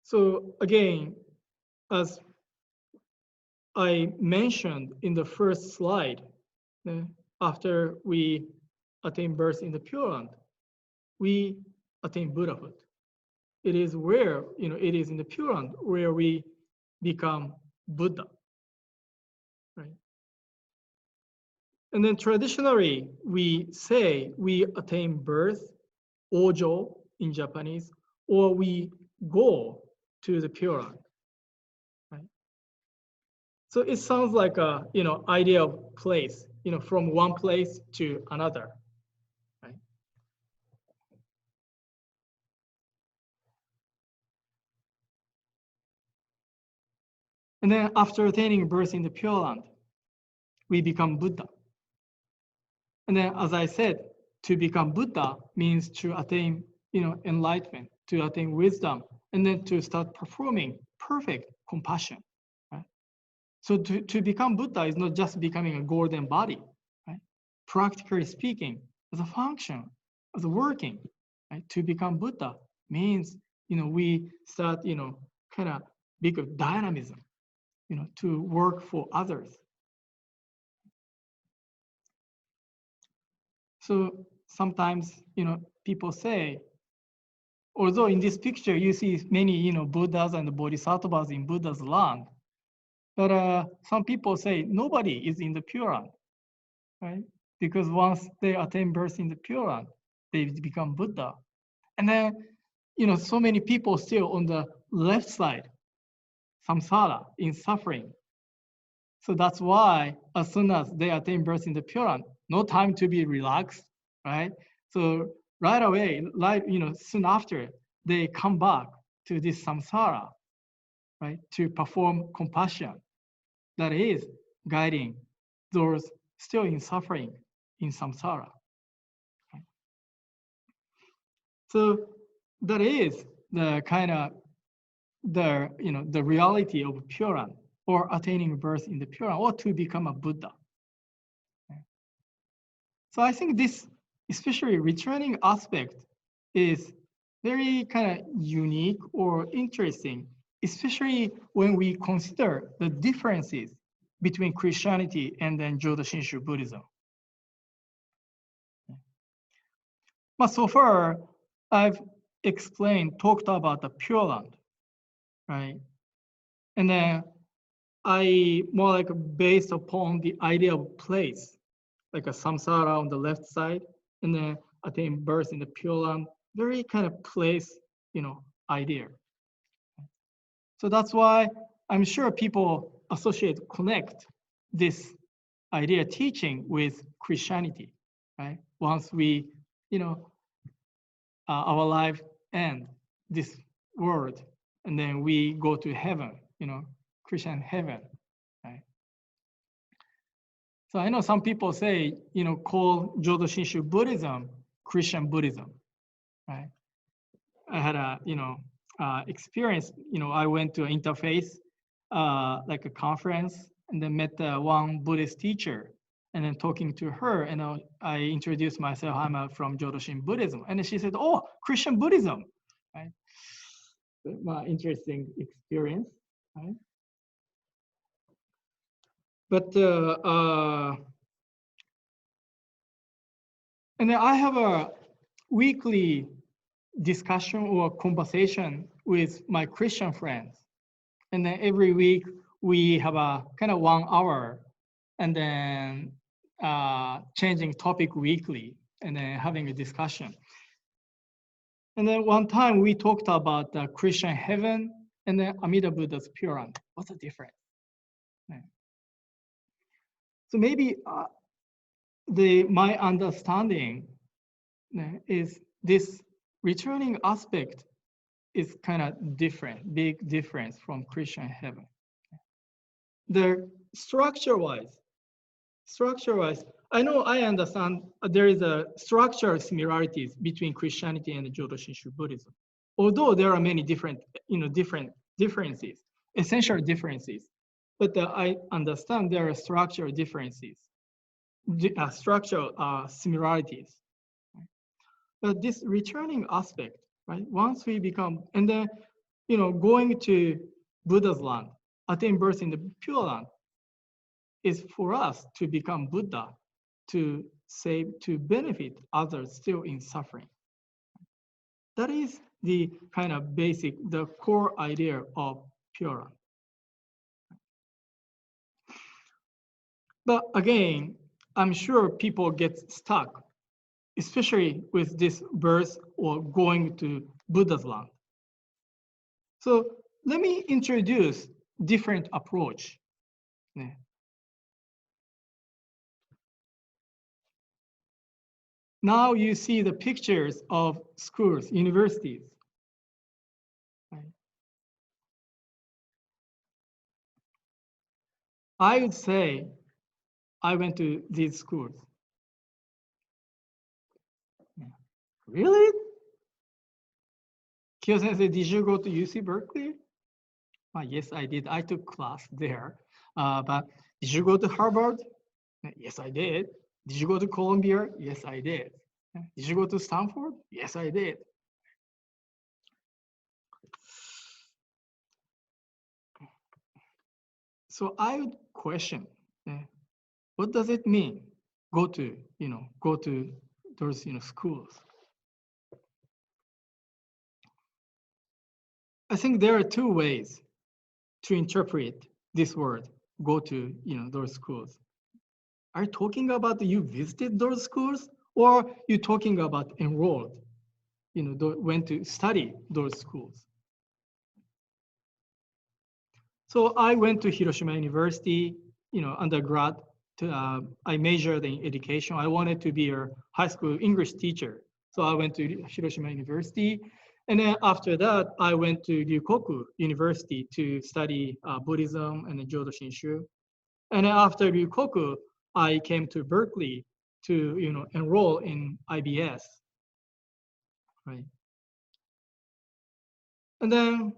So again, as I mentioned in the first slide, after we attain birth in the Pure Land, we attain Buddhahood. It is where, it is in the Pure Land where we become Buddha, right? And then traditionally, we say we attain birth, ojo in Japanese, or we go to the Pure Land, right? So it sounds like a, idea of place, from one place to another, right? And then after attaining birth in the Pure Land, we become Buddha. And then, as I said, to become Buddha means to attain, enlightenment, to attain wisdom, and then to start performing perfect compassion, right? So to become Buddha is not just becoming a golden body, right? Practically speaking, as a function, as a working, right? To become Buddha means, we start, kind of big of dynamism, to work for others. So sometimes, people say, although in this picture you see many, Buddhas and Bodhisattvas in Buddha's land, but some people say nobody is in the Pure Land, right? Because once they attain birth in the Pure Land, they become Buddha. And then, so many people still on the left side, samsara, in suffering. So that's why as soon as they attain birth in the Pure Land, no time to be relaxed, right? So right away, soon after, they come back to this samsara, right? To perform compassion that is guiding those still in suffering in samsara. Right? So that is the kind of the reality of Pure Land, or attaining birth in the Pure Land, or to become a Buddha. Okay. So I think this, especially returning aspect, is very kind of unique or interesting, especially when we consider the differences between Christianity and then Jodo Shinshu Buddhism. But so far, I've talked about the Pure Land, right? And then I more like based upon the idea of place, like a samsara on the left side, and then attain birth in the Pure Land, very kind of place, idea. So that's why I'm sure people connect this idea teaching with Christianity, right? Once we, our life end this world, and then we go to heaven, Christian heaven, right? So I know some people say, call Jodo Shinshu Buddhism Christian Buddhism, right? I had a, experience, I went to an interfaith, like a conference, and then met one Buddhist teacher, and then talking to her, and I introduced myself, I'm from Jodo Shinshu Buddhism, and then she said, oh, Christian Buddhism, right? Interesting experience, right? But, and then I have a weekly discussion or conversation with my Christian friends. And then every week we have a kind of 1 hour, and then changing topic weekly, and then having a discussion. And then one time we talked about the Christian heaven and then Amida Buddha's Pure Land. What's the difference? Right. So maybe my understanding is this returning aspect is kind of different, big difference from Christian heaven. The structure-wise, I know I understand there is a structural similarities between Christianity and Jodo Shinshu Buddhism. Although there are many different differences, essential differences, but I understand there are structural differences, structural similarities. But this returning aspect, right? Once we become, and then, going to Buddha's land, attain birth in the Pure Land, is for us to become Buddha, to benefit others still in suffering. That is the kind of basic, the core idea of Pure Land. But again, I'm sure people get stuck, especially with this birth or going to Buddha's land. So let me introduce different approach. Now you see the pictures of schools, universities. I would say I went to these schools. Really? Kiyo-sensei, did you go to UC Berkeley? Yes, I did. I took class there. But did you go to Harvard? Yes, I did. Did you go to Columbia? Yes, I did. Did you go to Stanford? Yes, I did. So I would question, what does it mean? Go to those schools. I think there are two ways to interpret this word. Go to those schools. Are you talking about you visited those schools, or you talking about enrolled? Went to study those schools. So I went to Hiroshima University, undergrad. I majored in education. I wanted to be a high school English teacher. So I went to Hiroshima University. And then after that, I went to Ryukoku University to study Buddhism and Jodo Shinshu. And then after Ryukoku, I came to Berkeley to enroll in IBS. Right. And then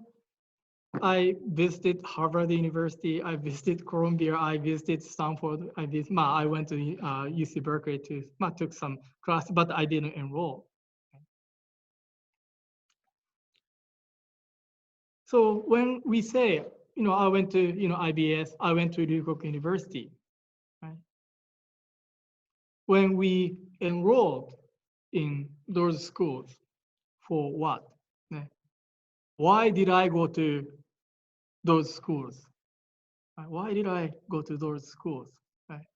I visited Harvard University, I visited Columbia, I visited Stanford, I went to UC Berkeley took some class, but I didn't enroll. So when we say, I went to IBS, I went to Ryukoku University, right? When we enrolled in those schools, for what? Why did I go to those schools? Why did I go to those schools? Right?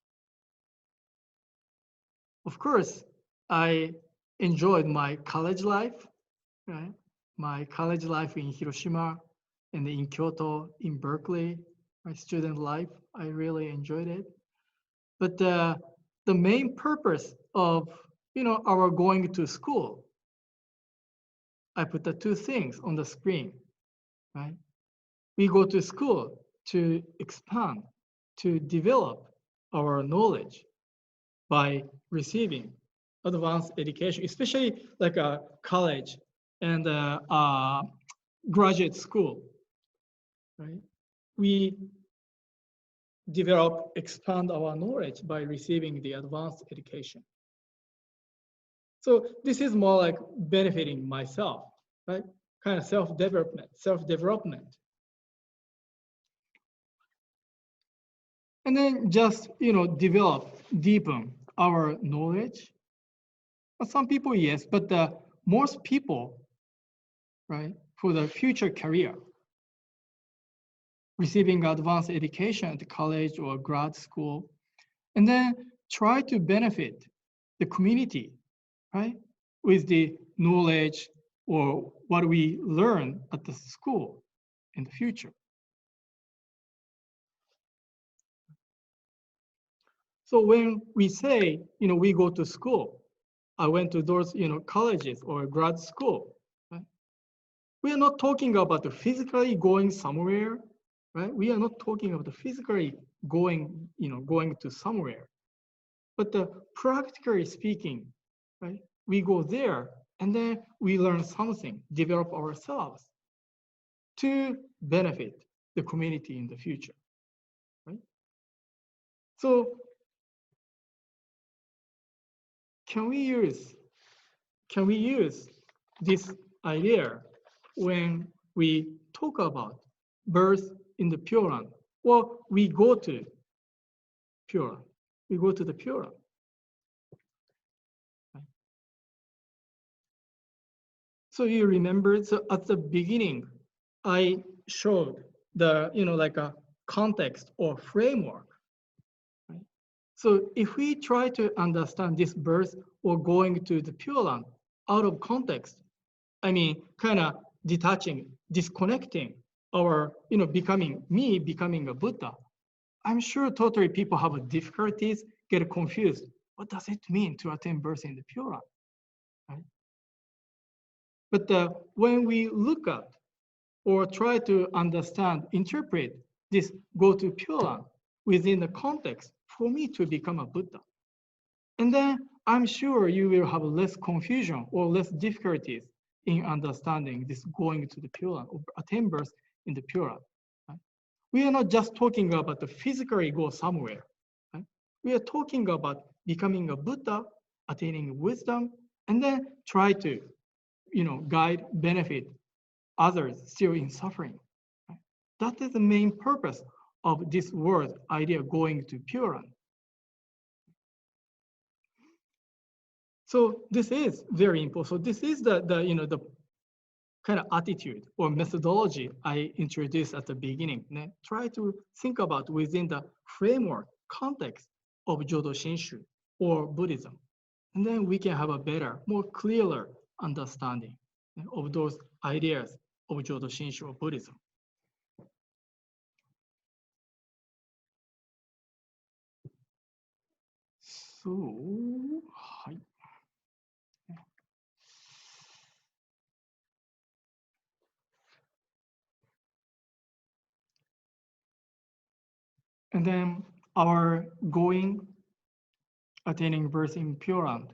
Of course, I enjoyed my college life, right? My college life in Hiroshima and in Kyoto, in Berkeley, my student life, I really enjoyed it. But the main purpose of our going to school, I put the two things on the screen, right? We go to school to expand, to develop our knowledge by receiving advanced education, especially like a college and a graduate school, right? We expand our knowledge by receiving the advanced education. So this is more like benefiting myself, right? Kind of self-development. And then just, deepen our knowledge. Some people, yes, but most people, right, for the future career, receiving advanced education at the college or grad school, and then try to benefit the community, right, with the knowledge or what we learn at the school in the future. So when we say, we go to school, I went to those, colleges or grad school, right? We are not talking about the physically going somewhere, right? We are not talking about the physically going, going to somewhere, but practically speaking, right? We go there and then we learn something, develop ourselves to benefit the community in the future, right? So can we use this idea when we talk about birth in the Pureland? Well, we go to Pureland. We go to the Pureland. So you remember, so at the beginning, I showed the, like a context or framework. Right? So if we try to understand this birth or going to the Pureland out of context, I mean, kind of detaching, disconnecting our, becoming a Buddha, I'm sure totally people have difficulties, get confused. What does it mean to attain birth in the Pureland? Right? But when we look at or try to understand, interpret this go to Pureland within the context for me to become a Buddha, and then I'm sure you will have less confusion or less difficulties in understanding this going to the Pureland or attain birth in the Pureland. Right? We are not just talking about the physically go somewhere. Right? We are talking about becoming a Buddha, attaining wisdom, and then try to, guide, benefit others still in suffering. Right? That is the main purpose of this word idea going to Pureland. So this is very important. So this is the kind of attitude or methodology I introduced at the beginning. And try to think about within the framework, context of Jodo Shinshu or Buddhism. And then we can have a better, more clearer understanding of those ideas of Jodo Shinshu or Buddhism. So, hi. And then our going, attaining birth in Pureland,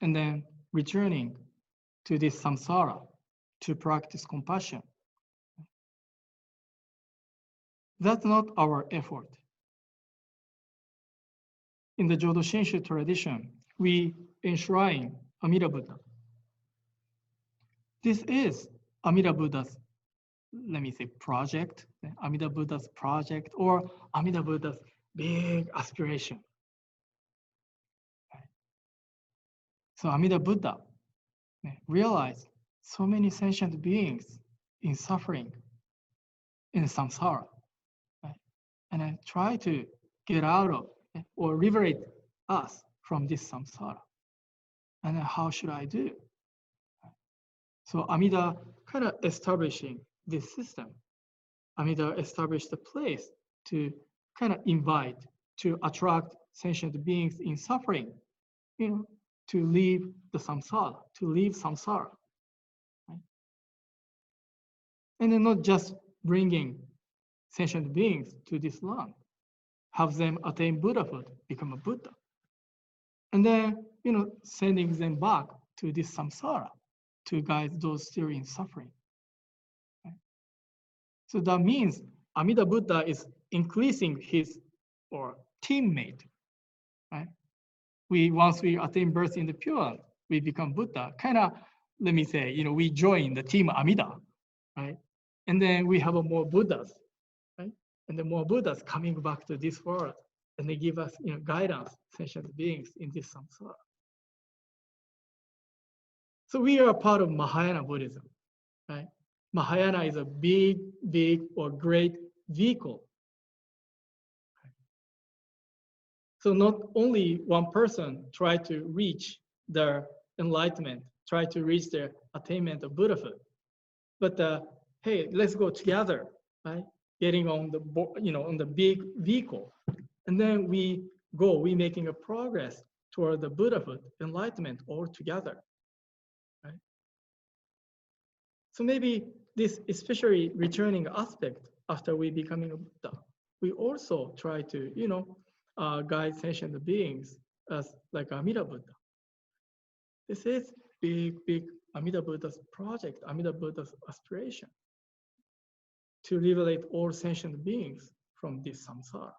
and then returning to this samsara to practice compassion. That's not our effort. In the Jodo Shinshu tradition, we enshrine Amida Buddha. This is Amida Buddha's, let me say, project, Amida Buddha's project, or Amida Buddha's big aspiration. So Amida Buddha realized so many sentient beings in suffering in samsara, right? And I try to get out of or liberate us from this samsara. And then how should I do? So Amida kind of establishing this system. Amida established a place to kind of invite, to attract sentient beings in suffering, to leave the samsara, to leave samsara. Right? And then not just bringing sentient beings to this land, have them attain Buddhahood, become a Buddha. And then, sending them back to this samsara to guide those still in suffering. Right? So that means Amida Buddha is increasing his or teammate, right? Once we attain birth in the Pure, we become Buddha. Kind of, let me say, we join the team Amida, right? And then we have more Buddhas, right? And the more Buddhas coming back to this world, and they give us, guidance, sentient beings in this samsara. So we are part of Mahayana Buddhism, right? Mahayana is a big or great vehicle. So not only one person try to reach their enlightenment, try to reach their attainment of Buddhahood, but hey, let's go together, right? Getting on the on the big vehicle, and then we making a progress toward the Buddhahood, enlightenment all together, right? So maybe this especially returning aspect after we becoming a Buddha, we also try to guide sentient beings as like Amida Buddha. This is big Amida Buddha's project, Amida Buddha's aspiration to liberate all sentient beings from this samsara.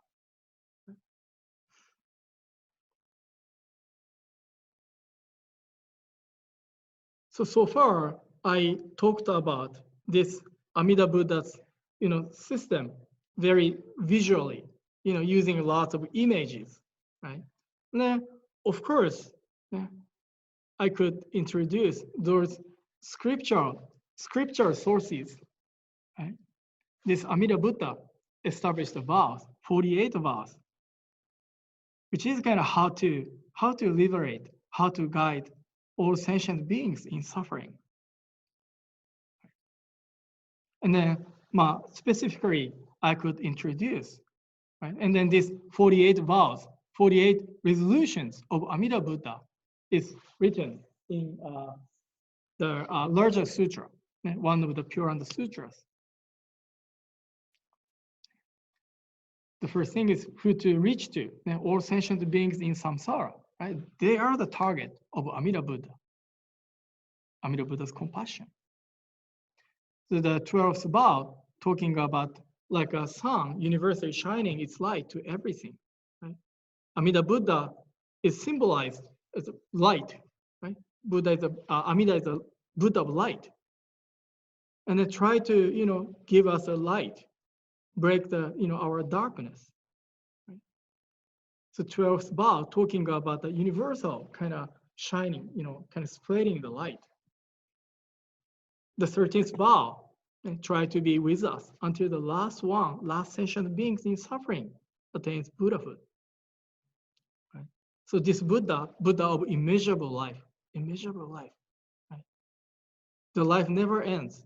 So far, I talked about this Amida Buddha's system very visually, using lots of images, right? And then, of course, I could introduce those scriptural sources, right? This Amida Buddha established the vows, 48 vows, which is kind of how to liberate, how to guide all sentient beings in suffering. And then, specifically, I could introduce, right? And then this 48 vows, 48 resolutions of Amida Buddha is written in the larger sutra, one of the Pureland sutras. The first thing is who to reach to, all sentient beings in samsara, right? They are the target of Amida Buddha, Amida Buddha's compassion. So the 12th vow, talking about like a sun universally shining its light to everything, right? Amida Buddha is symbolized as light, right? Amida is a Buddha of light. And they try to, give us a light break the, our darkness. Right? So 12th vow talking about the universal kind of shining, kind of spreading the light. The 13th vow, and try to be with us until the last sentient beings in suffering attains Buddhahood. Right? So this Buddha of immeasurable life, right? The life never ends,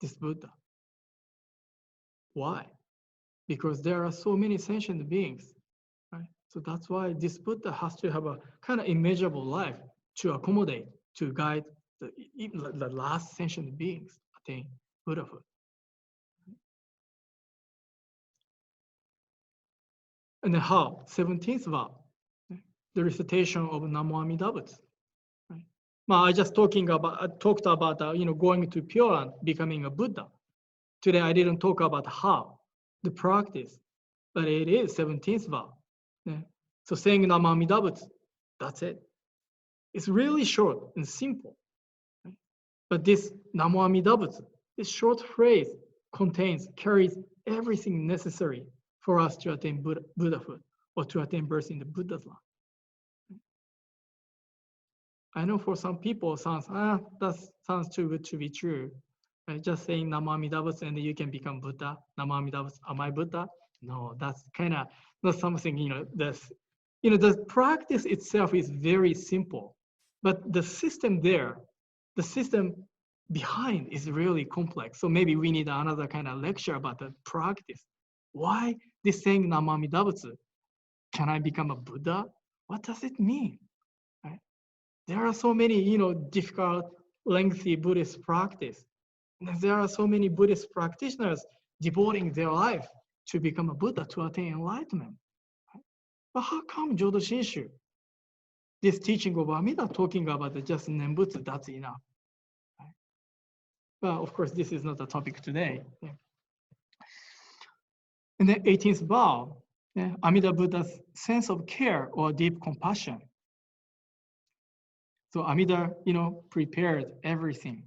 this Buddha. Why? Because there are so many sentient beings, right? So that's why this Buddha has to have a kind of immeasurable life to accommodate, to guide the last sentient beings attain Buddhahood. And then how? 17th vow, the recitation of Namo Amida Butsu. Right? I just talked about going to Pureland, becoming a Buddha. Today I didn't talk about how, the practice, but it is 17th vow. Yeah. So saying Namo Amida Butsu, that's it. It's really short and simple. Right? But this Namo Amida Butsu, this short phrase carries everything necessary for us to attain Buddhahood or to attain birth in the Buddha's land. I know for some people, that sounds too good to be true. Right? Just saying Namo Amida Butsu and then you can become Buddha. Namo Amida Butsu, am I Buddha? No, that's kind of not something, the practice itself is very simple, but the system behind is really complex. So maybe we need another kind of lecture about the practice. Why this saying Namo Amida Butsu? Can I become a Buddha? What does it mean? Right? There are so many, difficult, lengthy Buddhist practice. And there are so many Buddhist practitioners devoting their life to become a Buddha, to attain enlightenment. Right? But how come Jodo Shinshu, this teaching of Amida, talking about the just Nembutsu, that's enough? Right? Well, of course, this is not the topic today. Yeah. And then 18th vow, Amida Buddha's sense of care or deep compassion. So Amida, prepared everything.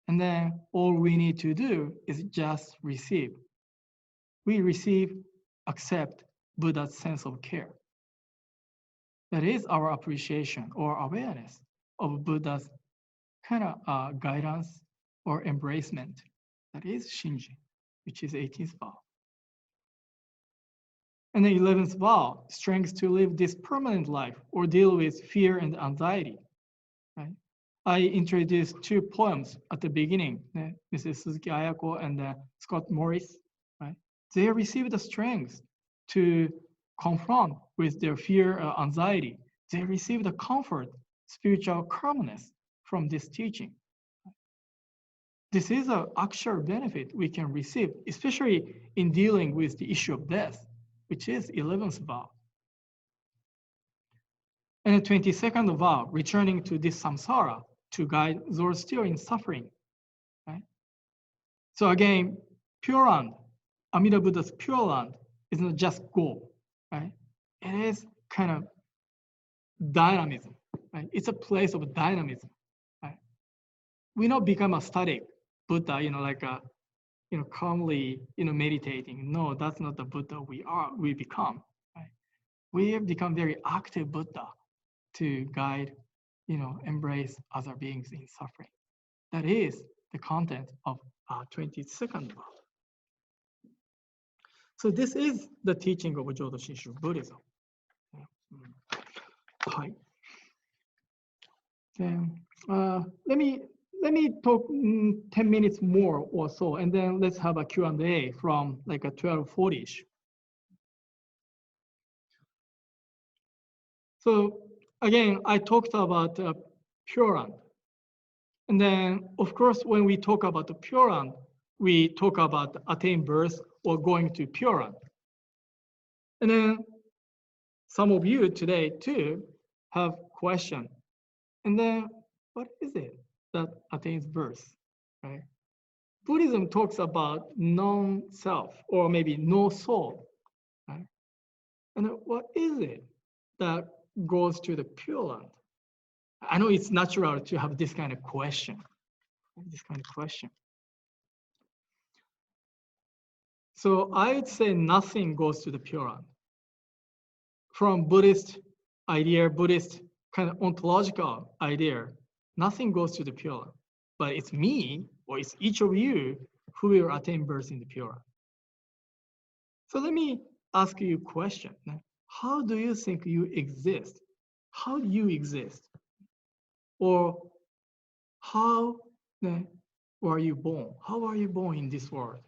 And then all we need to do is just receive. We receive, accept Buddha's sense of care. That is our appreciation or awareness of Buddha's kind of guidance or embracement. That is Shinji, which is 18th vow. And the 11th vow, strength to live this permanent life or deal with fear and anxiety. Right? I introduced two poems at the beginning, Mrs. Suzuki Ayako and Scott Morris. Right? They received the strength to confront with their fear or anxiety. They received the comfort, spiritual calmness from this teaching. This is an actual benefit we can receive, especially in dealing with the issue of death, which is 11th vow. And the 22nd vow, returning to this samsara to guide those still in suffering. Right? So again, Pureland, Amida Buddha's Pureland is not just goal, right? It is kind of dynamism, right? It's a place of dynamism, right? We not become a static Buddha, calmly, meditating. No, that's not the Buddha we become, right? We have become very active Buddha to guide, embrace other beings in suffering. That is the content of 22nd vow. So this is the teaching of Jodo Shinshu Buddhism. Hi. Then let me talk 10 minutes more or so, and then let's have a Q&A from like a 12:40ish. So again, I talked about Pureland. And then, of course, when we talk about the Pureland, we talk about attain birth or going to Pureland. And then some of you today too have question. And then what is it that attains birth, right? Buddhism talks about non-self or maybe no soul, right? And what is it that goes to the Pureland? I know it's natural to have this kind of question. So I would say nothing goes to the Pure Land. From Buddhist idea, Buddhist kind of ontological idea, nothing goes to the Pure Land. But it's me, or it's each of you, who will attain birth in the Pure Land. So let me ask you a question. How do you think you exist? How do you exist? Or how were you born? How are you born in this world?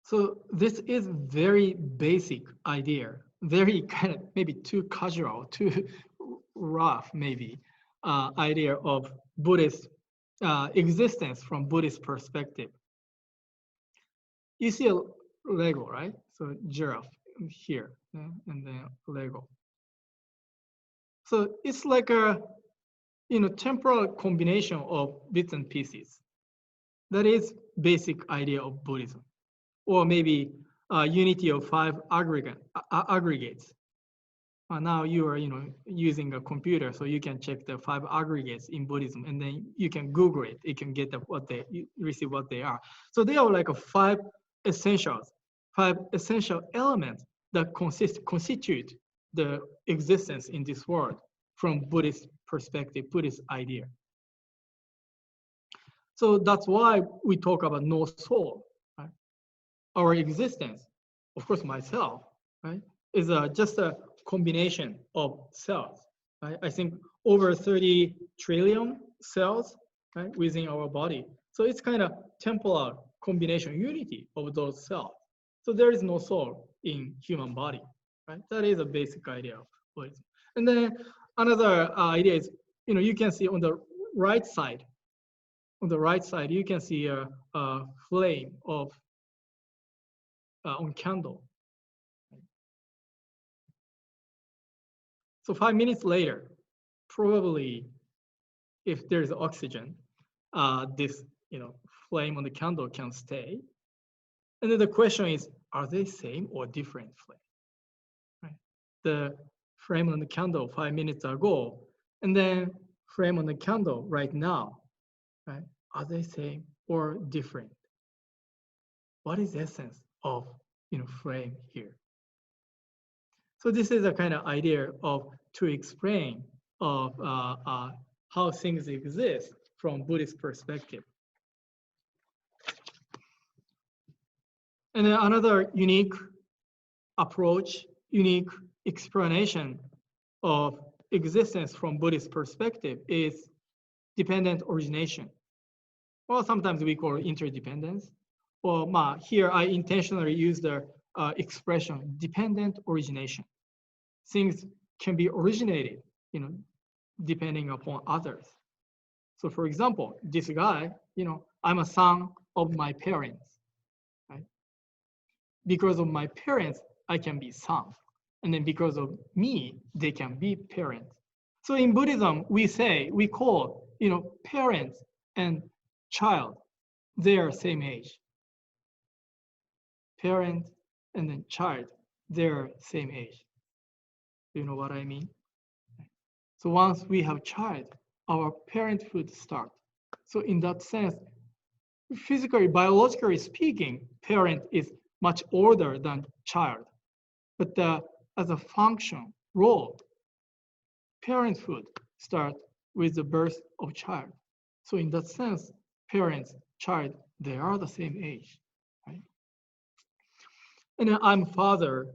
So this is very basic idea, very kind of maybe too casual, too rough maybe idea of Buddhist existence from Buddhist perspective. You see a Lego, right? So giraffe here, and then Lego. So it's like a temporal combination of bits and pieces. That is basic idea of Buddhism. Or maybe unity of 5 aggregates. Now you are using a computer, so you can check the 5 aggregates in Buddhism, and then you can Google it. You can get receive what they are. So they are like 5 essentials, 5 essential elements that constitute the existence in this world from Buddhist perspective, Buddhist idea. So that's why we talk about no soul. Right? Our existence, of course, myself, right, is just a combination of cells. Right? I think over 30 trillion cells, right, within our body. So it's kind of temporal combination, unity of those cells. So there is no soul in human body. Right? That is a basic idea of Buddhism. And then another idea is, you can see on the right side. On the right side, you can see a flame of on candle. So 5 minutes later, probably, if there's oxygen, this flame on the candle can stay. And then the question is, are they same or different flame? Right? The flame on the candle 5 minutes ago, and then flame on the candle right now, right? Are they same or different? What is the essence of flame here? So this is a kind of idea of to explain of how things exist from Buddhist perspective. And then another unique approach, unique explanation of existence from Buddhist perspective is dependent origination. Or sometimes we call it interdependence. Or here I intentionally use the expression dependent origination. Things can be originated, depending upon others. So for example, this guy, I'm a son of my parents, right? Because of my parents, I can be son. And then because of me, they can be parents. So in Buddhism, we call, parents and child, they are same age. Parent and then child, they're same age. Do you know what I mean? So once we have child, our parenthood starts. So in that sense, physically, biologically speaking, parent is much older than child. But as a function, role, parenthood starts with the birth of child. So in that sense, parents, child, they are the same age, right? And then I'm father.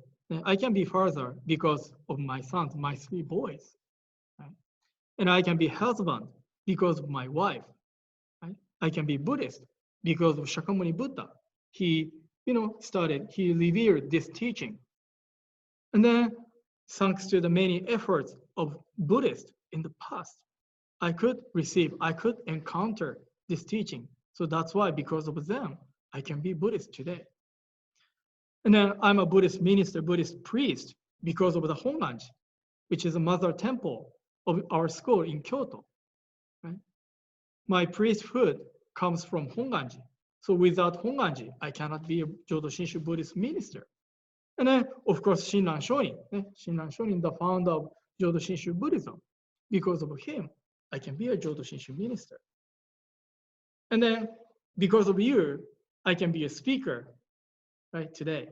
I can be father because of my sons, my 3 boys. Right? And I can be husband because of my wife. Right? I can be Buddhist because of Shakyamuni Buddha. He, he revealed this teaching. And then, thanks to the many efforts of Buddhists in the past, I could encounter this teaching. So that's why, because of them, I can be Buddhist today. And then I'm a Buddhist minister, Buddhist priest, because of the Honganji, which is a mother temple of our school in Kyoto. Right? My priesthood comes from Honganji. So without Honganji, I cannot be a Jodo Shinshu Buddhist minister. And then, of course, Shinran Shonin, the founder of Jodo Shinshu Buddhism. Because of him, I can be a Jodo Shinshu minister. And then because of you, I can be a speaker, right, today.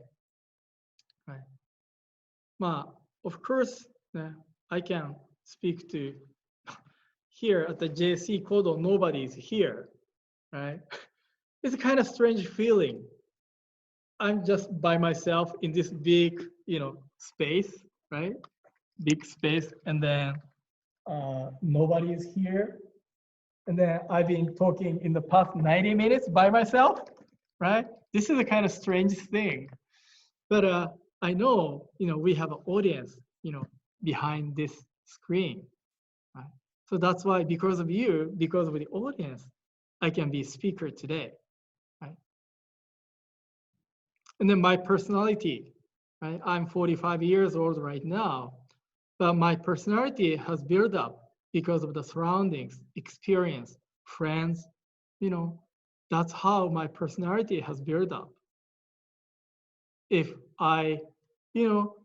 Right. Of course, I can speak to here at the JC Kodo, nobody is here, right? It's a kind of strange feeling. I'm just by myself in this big, space, right? Big space, and then nobody is here. And then I've been talking in the past 90 minutes by myself, right? This is a kind of strange thing. But I know, we have an audience, behind this screen, right? So that's why, because of you, because of the audience, I can be a speaker today, right? And then my personality, right? I'm 45 years old right now, but my personality has built up because of the surroundings, experience, friends, that's how my personality has built up. If I,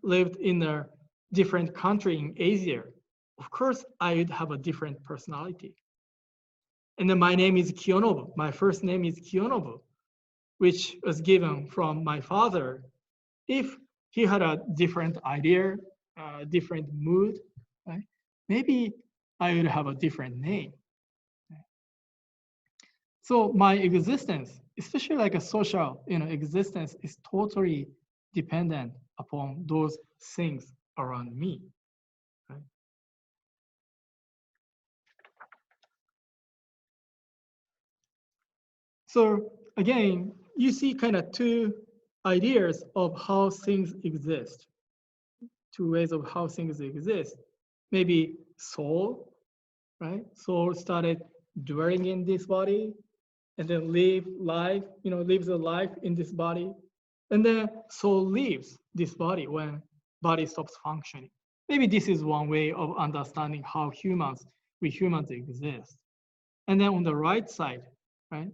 lived in a different country in Asia, of course, I would have a different personality. And then my name is Kiyonobu. My first name is Kiyonobu, which was given from my father. If he had a different idea, different mood, right? Maybe I would have a different name. So my existence, especially like a social, existence, is totally dependent upon those things around me. Right? So again, you see kind of two ideas of how things exist, two ways of how things exist. Maybe soul, right? Soul started dwelling in this body and then lives a life in this body. And then soul leaves this body when body stops functioning. Maybe this is one way of understanding how we humans exist. And then on the right side, right,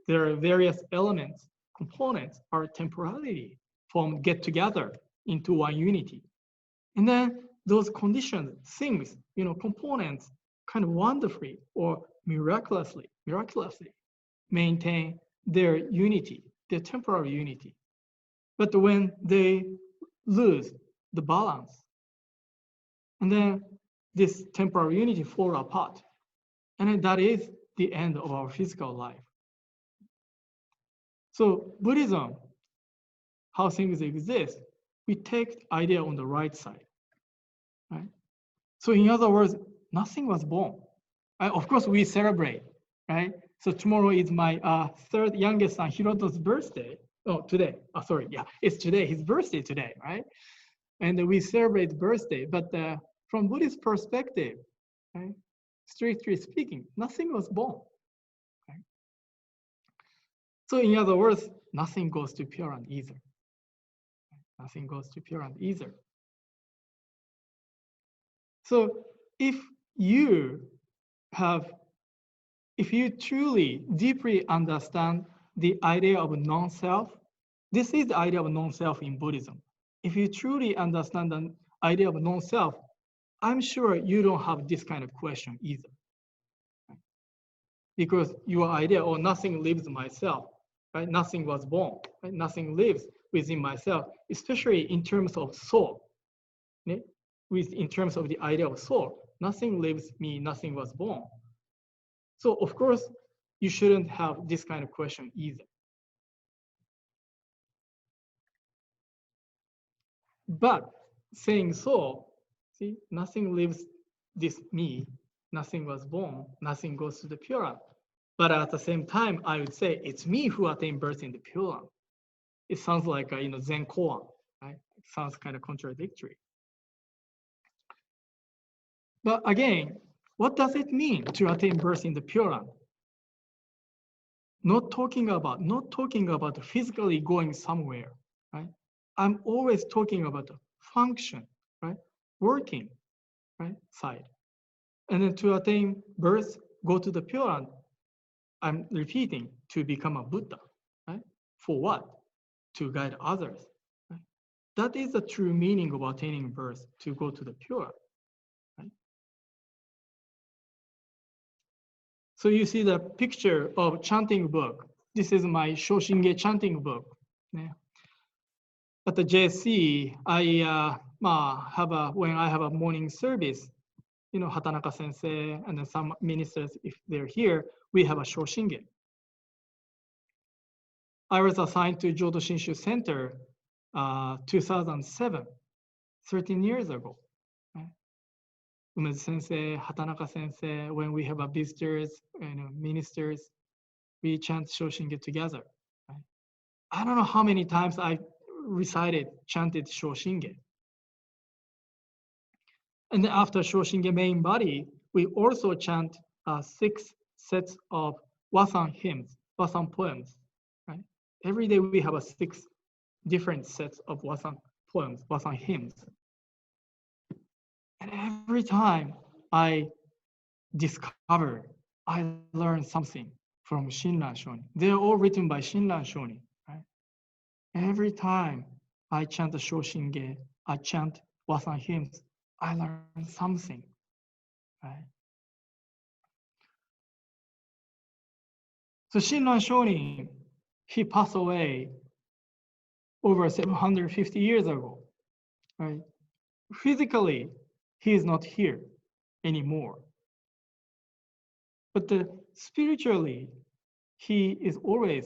there are various elements, components, or temporality get together into one unity. And then those conditions, things, components kind of wonderfully or miraculously maintain their unity, their temporary unity. But when they lose the balance, and then this temporary unity fall apart, and then that is the end of our physical life. So Buddhism, how things exist, we take the idea on the right side, right? So in other words, nothing was born. Right? Of course, we celebrate, right? So tomorrow is my third youngest son, Hiroto's birthday. Oh, today. Oh, sorry. Yeah, it's today. His birthday today, right? And we celebrate birthday. But from Buddhist perspective, right, strictly speaking, nothing was born. Right? So in other words, nothing goes to Pureland either. Nothing goes to Pureland either. So if you truly deeply understand the idea of non-self, this is the idea of non-self in Buddhism. If you truly understand the idea of non-self, I'm sure you don't have this kind of question either. Because your idea, oh, nothing lives myself, right? Nothing was born, right? Nothing lives within myself, especially in terms of soul. Okay? In terms of the idea of soul, nothing lives me, nothing was born. So of course, you shouldn't have this kind of question either. But saying so, see, nothing lives this me, nothing was born, nothing goes to the Pureland. But at the same time, I would say it's me who attained birth in the Pureland. It sounds like a Zen koan, right? It sounds kind of contradictory. But again, what does it mean to attain birth in the Pureland? Not talking about physically going somewhere, right? I'm always talking about the function, right? Working, right? Side. And then to attain birth, go to the Pureland. I'm repeating, to become a Buddha, right? For what? To guide others. Right? That is the true meaning of attaining birth, to go to the Pureland. So you see the picture of chanting book. This is my Shoshinge chanting book. Yeah. At the JSC, I when I have a morning service, Hatanaka sensei and then some ministers, if they're here, we have a Shoshinge. I was assigned to Jodo Shinshu Center 2007, 13 years ago. Right? Umezu sensei, Hatanaka sensei, when we have a visitors, ministers, we chant Shoshinge together. Right? I don't know how many times I chanted Shoshinge. And then after Shoshinge main body, we also chant 6 sets of Wasan hymns, Wasan poems. Right? Every day we have 6 different sets of Wasan poems, Wasan hymns. And every time I learn something from Shinran Shonin. They're all written by Shinran Shonin. Right? Every time I chant the Shoshinge, I chant Wasan hymns, I learn something. Right? So Shinran Shonin, he passed away over 750 years ago. Right? Physically, he is not here anymore. But spiritually, he is always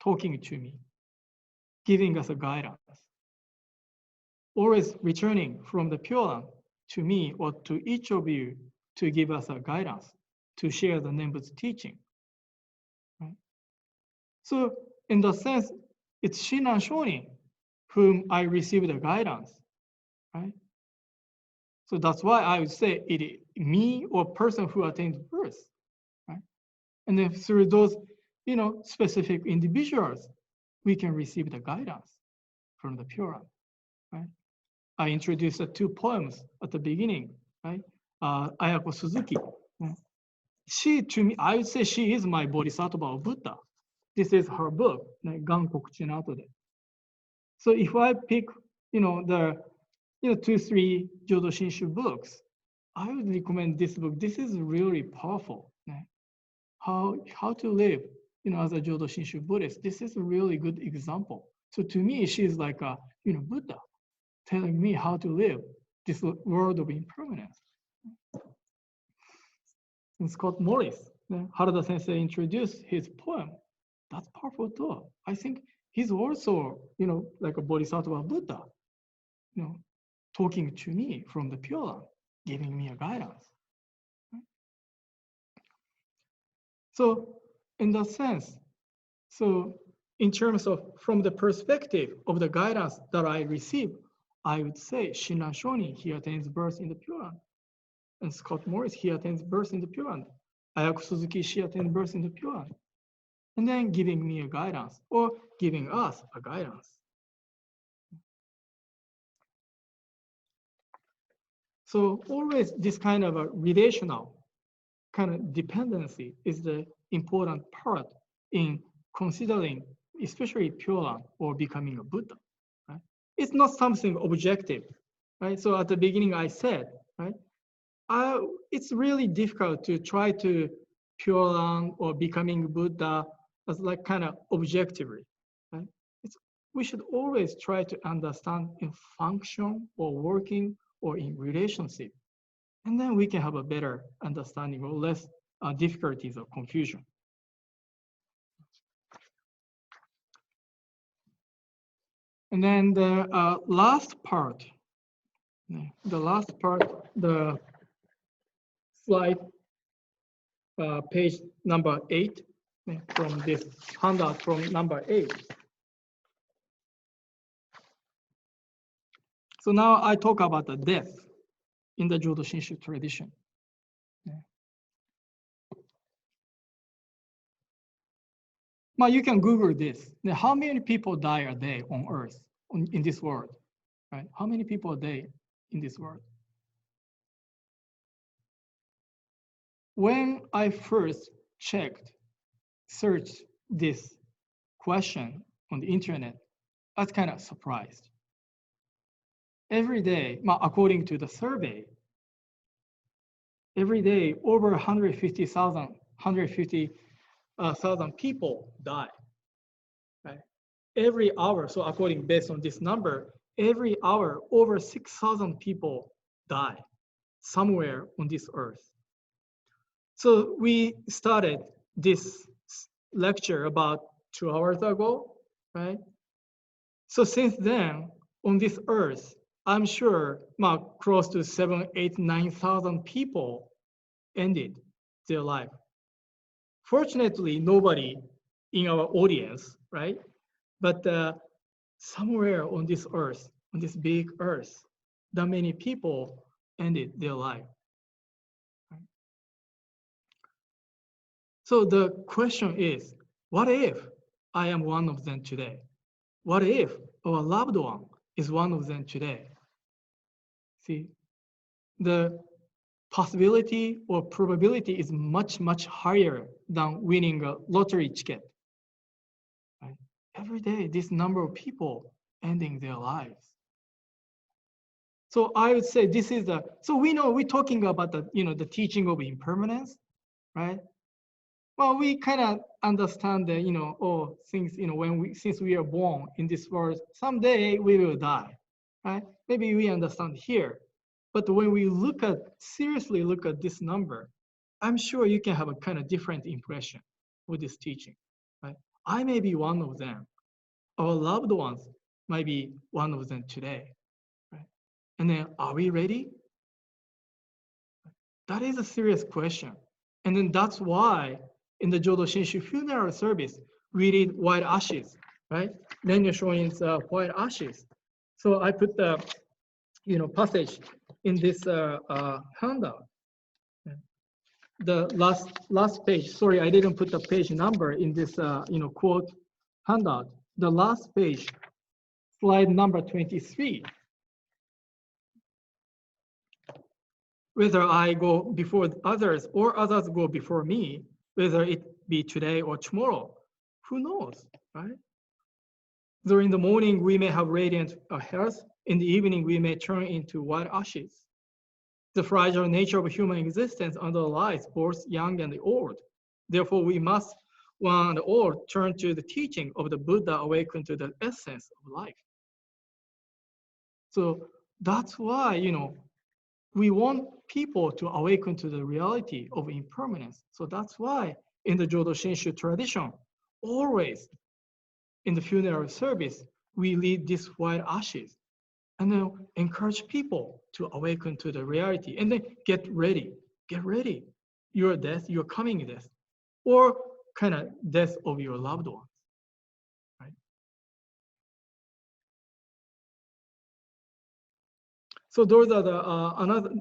talking to me, giving us a guidance, always returning from the Pureland to me or to each of you to give us a guidance, to share the Nembutsu teaching. Right? So in the sense, it's Shinran Shonin whom I received the guidance. Right? So that's why I would say it is me or person who attains birth. Right? And then through those specific individuals, we can receive the guidance from the Pureland. Right? I introduced 2 poems at the beginning, right? Ayako Suzuki. She, to me, I would say she is my Bodhisattva of Buddha. This is her book, Gankokuchi no Ato de. So if I pick, the 2-3 Jodo Shinshu books, I would recommend this book. This is really powerful. Right? How to live, as a Jodo Shinshu Buddhist. This is a really good example. So to me, she's like a, Buddha, telling me how to live this world of impermanence. And Scott Morris, Harada Sensei introduced his poem. That's powerful too. I think he's also, like a Bodhisattva Buddha, talking to me from the Pureland, giving me a guidance. So in that sense, so in terms of from the perspective of the guidance that I receive, I would say Shinran Shonin, he attains birth in the Pureland. And Scott Morris, he attains birth in the Pureland. Ayako Suzuki, she attains birth in the Pureland. And then giving me a guidance or giving us a guidance. So always this kind of a relational kind of dependency is the important part in considering, especially Pureland or becoming a Buddha. Right? It's not something objective, right? So at the beginning I said, right? It's really difficult to try to Pureland or becoming Buddha as like kind of objectively, right? We should always try to understand in function or working or in relationship. And then we can have a better understanding or less difficulties or confusion. And then the last part, the slide, page number 8, from this handout from number 8. So now I talk about the death in the Jodo Shinshu tradition. Now you can Google this. Now, how many people die a day on Earth, in this world, right? How many people a day in this world? When I first searched this question on the internet, I was kind of surprised. Every day, according to the survey, every day over 150,000 150,000 people die. Right? Every hour, so according based on this number, every hour over 6,000 people die somewhere on this earth. So we started this lecture about 2 hours ago, right? So since then, on this earth, I'm sure close to 7, 8, 9,000 people ended their life. Fortunately, nobody in our audience, right? But somewhere on this earth, on this big earth, that many people ended their life. Right? So the question is, what if I am one of them today? What if our loved one is one of them today? See, the possibility or probability is much, much higher than winning a lottery ticket. Right? Every day, this number of people ending their lives. So I would say this is so we know we're talking about the teaching of impermanence, right? Well, we kind of understand that, things, since we are born in this world, someday we will die, right? Maybe we understand here. But when we seriously look at this number, I'm sure you can have a kind of different impression with this teaching, right? I may be one of them. Our loved ones might be one of them today, right? And then, are we ready? That is a serious question. And then that's why in the Jodo Shinshu funeral service, we read white ashes, right? Renya Shoin's white ashes. So I put the passage in this handout. The last page, sorry, I didn't put the page number in this quote handout. The last page, slide number 23. Whether I go before others or others go before me, whether it be today or tomorrow, who knows, right? During the morning, we may have radiant health. In the evening, we may turn into white ashes. The fragile nature of human existence underlies both young and old. Therefore, we must, one and all, turn to the teaching of the Buddha awakened to the essence of life. So that's why, we want people to awaken to the reality of impermanence. So that's why in the Jodo Shinshu tradition, always in the funeral service, we lead these white ashes and then encourage people to awaken to the reality and then get ready. Your death, your coming death, or kind of death of your loved ones, right? So those are the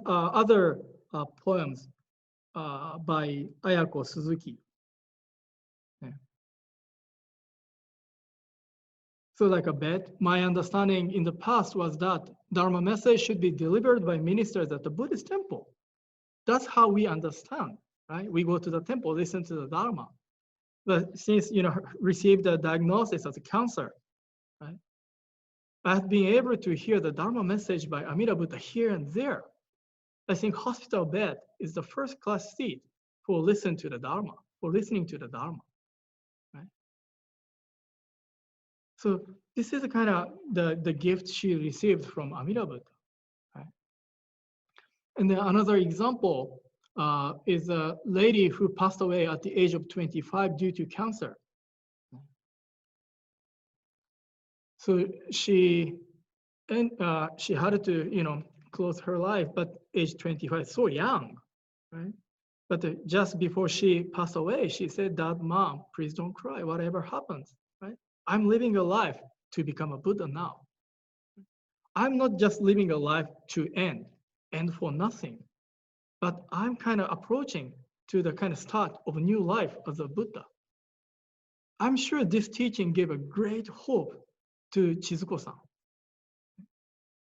other poems by Ayako Suzuki. Yeah. So like a bet, my understanding in the past was that Dharma message should be delivered by ministers at the Buddhist temple. That's how we understand, right? We go to the temple, listen to the Dharma. But since, received a diagnosis as a cancer, right? I have been able to hear the Dharma message by Amida Buddha here and there. I think hospital bed is the first class seat for listening to the Dharma, right? So this is kind of the gift she received from Amida Buddha, right? And then another example is a lady who passed away at the age of 25 due to cancer. So she had to, close her life, but age 25, so young, right? But just before she passed away, she said, "Dad, Mom, please don't cry, whatever happens, right? I'm living a life to become a Buddha now. I'm not just living a life to end for nothing, but I'm kind of approaching to the kind of start of a new life as a Buddha." I'm sure this teaching gave a great hope to Chizuko-san.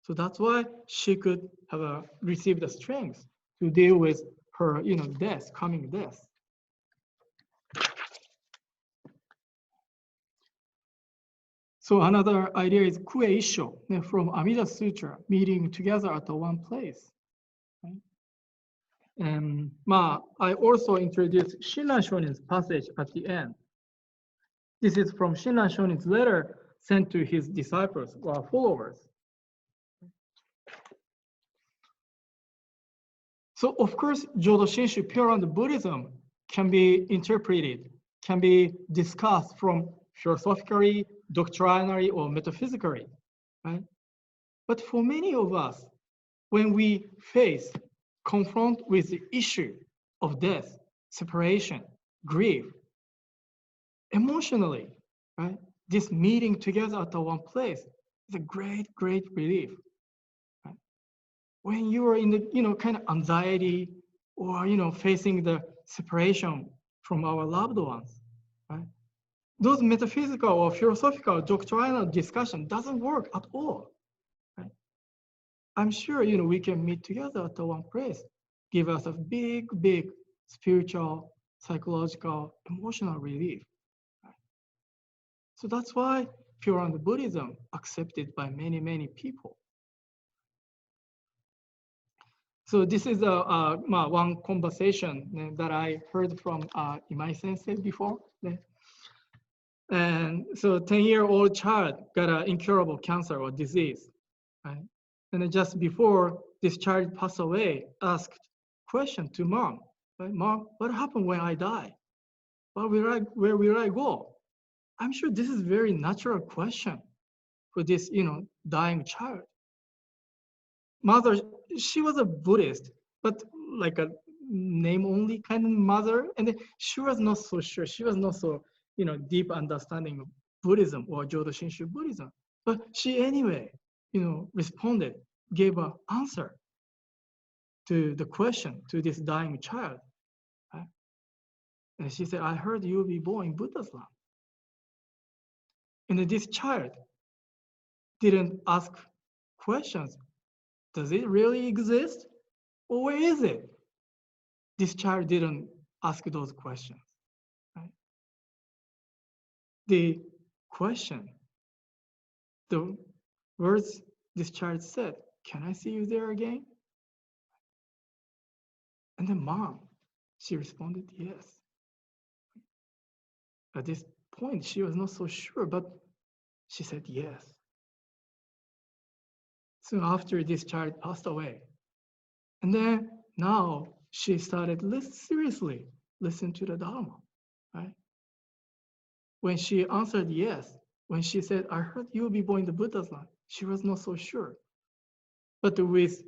So that's why she could have received the strength to deal with her, coming death. So another idea is Kuei-Isho from Amida Sutra, meeting together at the one place. Right? I also introduced Shinran Shonin's passage at the end. This is from Shinran Shonin's letter sent to his disciples or followers. So of course, Jodo Shinshu Pureland Buddhism can be interpreted, can be discussed from philosophically, doctrinally, or metaphysically, right? But for many of us, when we confront with the issue of death, separation, grief, emotionally, right? This meeting together at the one place is a great, great relief. Right? When you are in the, kind of anxiety or, facing the separation from our loved ones, right? Those metaphysical or philosophical doctrinal discussion doesn't work at all. Right? I'm sure, we can meet together at the one place, give us a big, big spiritual, psychological, emotional relief. So that's why Pureland Buddhism accepted by many, many people. So this is one conversation that I heard from Imai Sensei before. And so 10-year-old child got an incurable cancer or disease, right? And then just before this child passed away, asked question to mom, right? Mom, what happened when I die? Where will I go? I'm sure this is a very natural question for this, dying child. Mother, she was a Buddhist, but like a name-only kind of mother, and she was not so sure. She was not so, deep understanding of Buddhism or Jodo Shinshu Buddhism. But she anyway, responded, gave an answer to the question to this dying child. Right? And she said, I heard you will be born in Buddha's land. And this child didn't ask questions. Does it really exist? Or where is it? This child didn't ask those questions. Right? The question, the words this child said, can I see you there again? And then mom, she responded, yes. At this point, she was not so sure, but she said yes. So after this child passed away, and then now she started seriously listen to the Dharma, right? When she answered yes, when she said, I heard you will be born in the Buddha's land, she was not so sure. But with,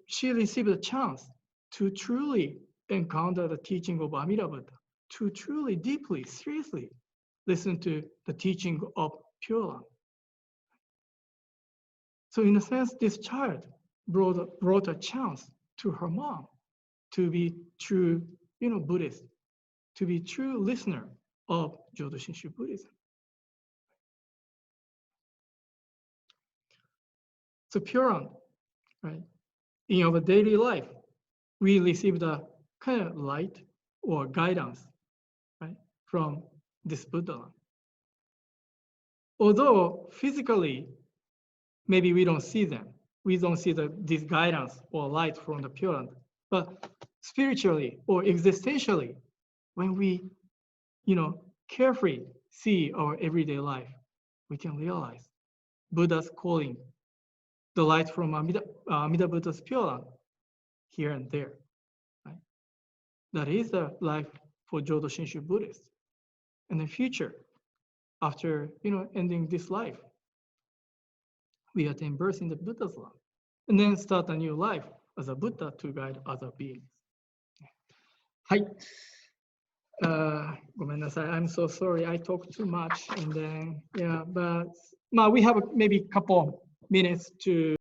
she received a chance to truly encounter the teaching of Amida Buddha, to truly, deeply, seriously listen to the teaching of Pureland. So in a sense, this child brought a chance to her mom to be true, Buddhist, to be true listener of Jodo Shinshu Buddhism. So Pureland, right? In our daily life, we receive the kind of light or guidance, right, from this Buddha. Although physically, maybe we don't see them. We don't see this guidance or light from the Pureland. But spiritually or existentially, when we, carefully see our everyday life, we can realize Buddha's calling, the light from Amida Buddha's Pureland, here and there. Right? That is the life for Jodo Shinshu Buddhists. In the future, after ending this life, we attain birth in the Buddha's land, and then start a new life as a Buddha to guide other beings. はい。ごめんなさい. I'm so sorry. I talked too much, and then but we have maybe a couple minutes to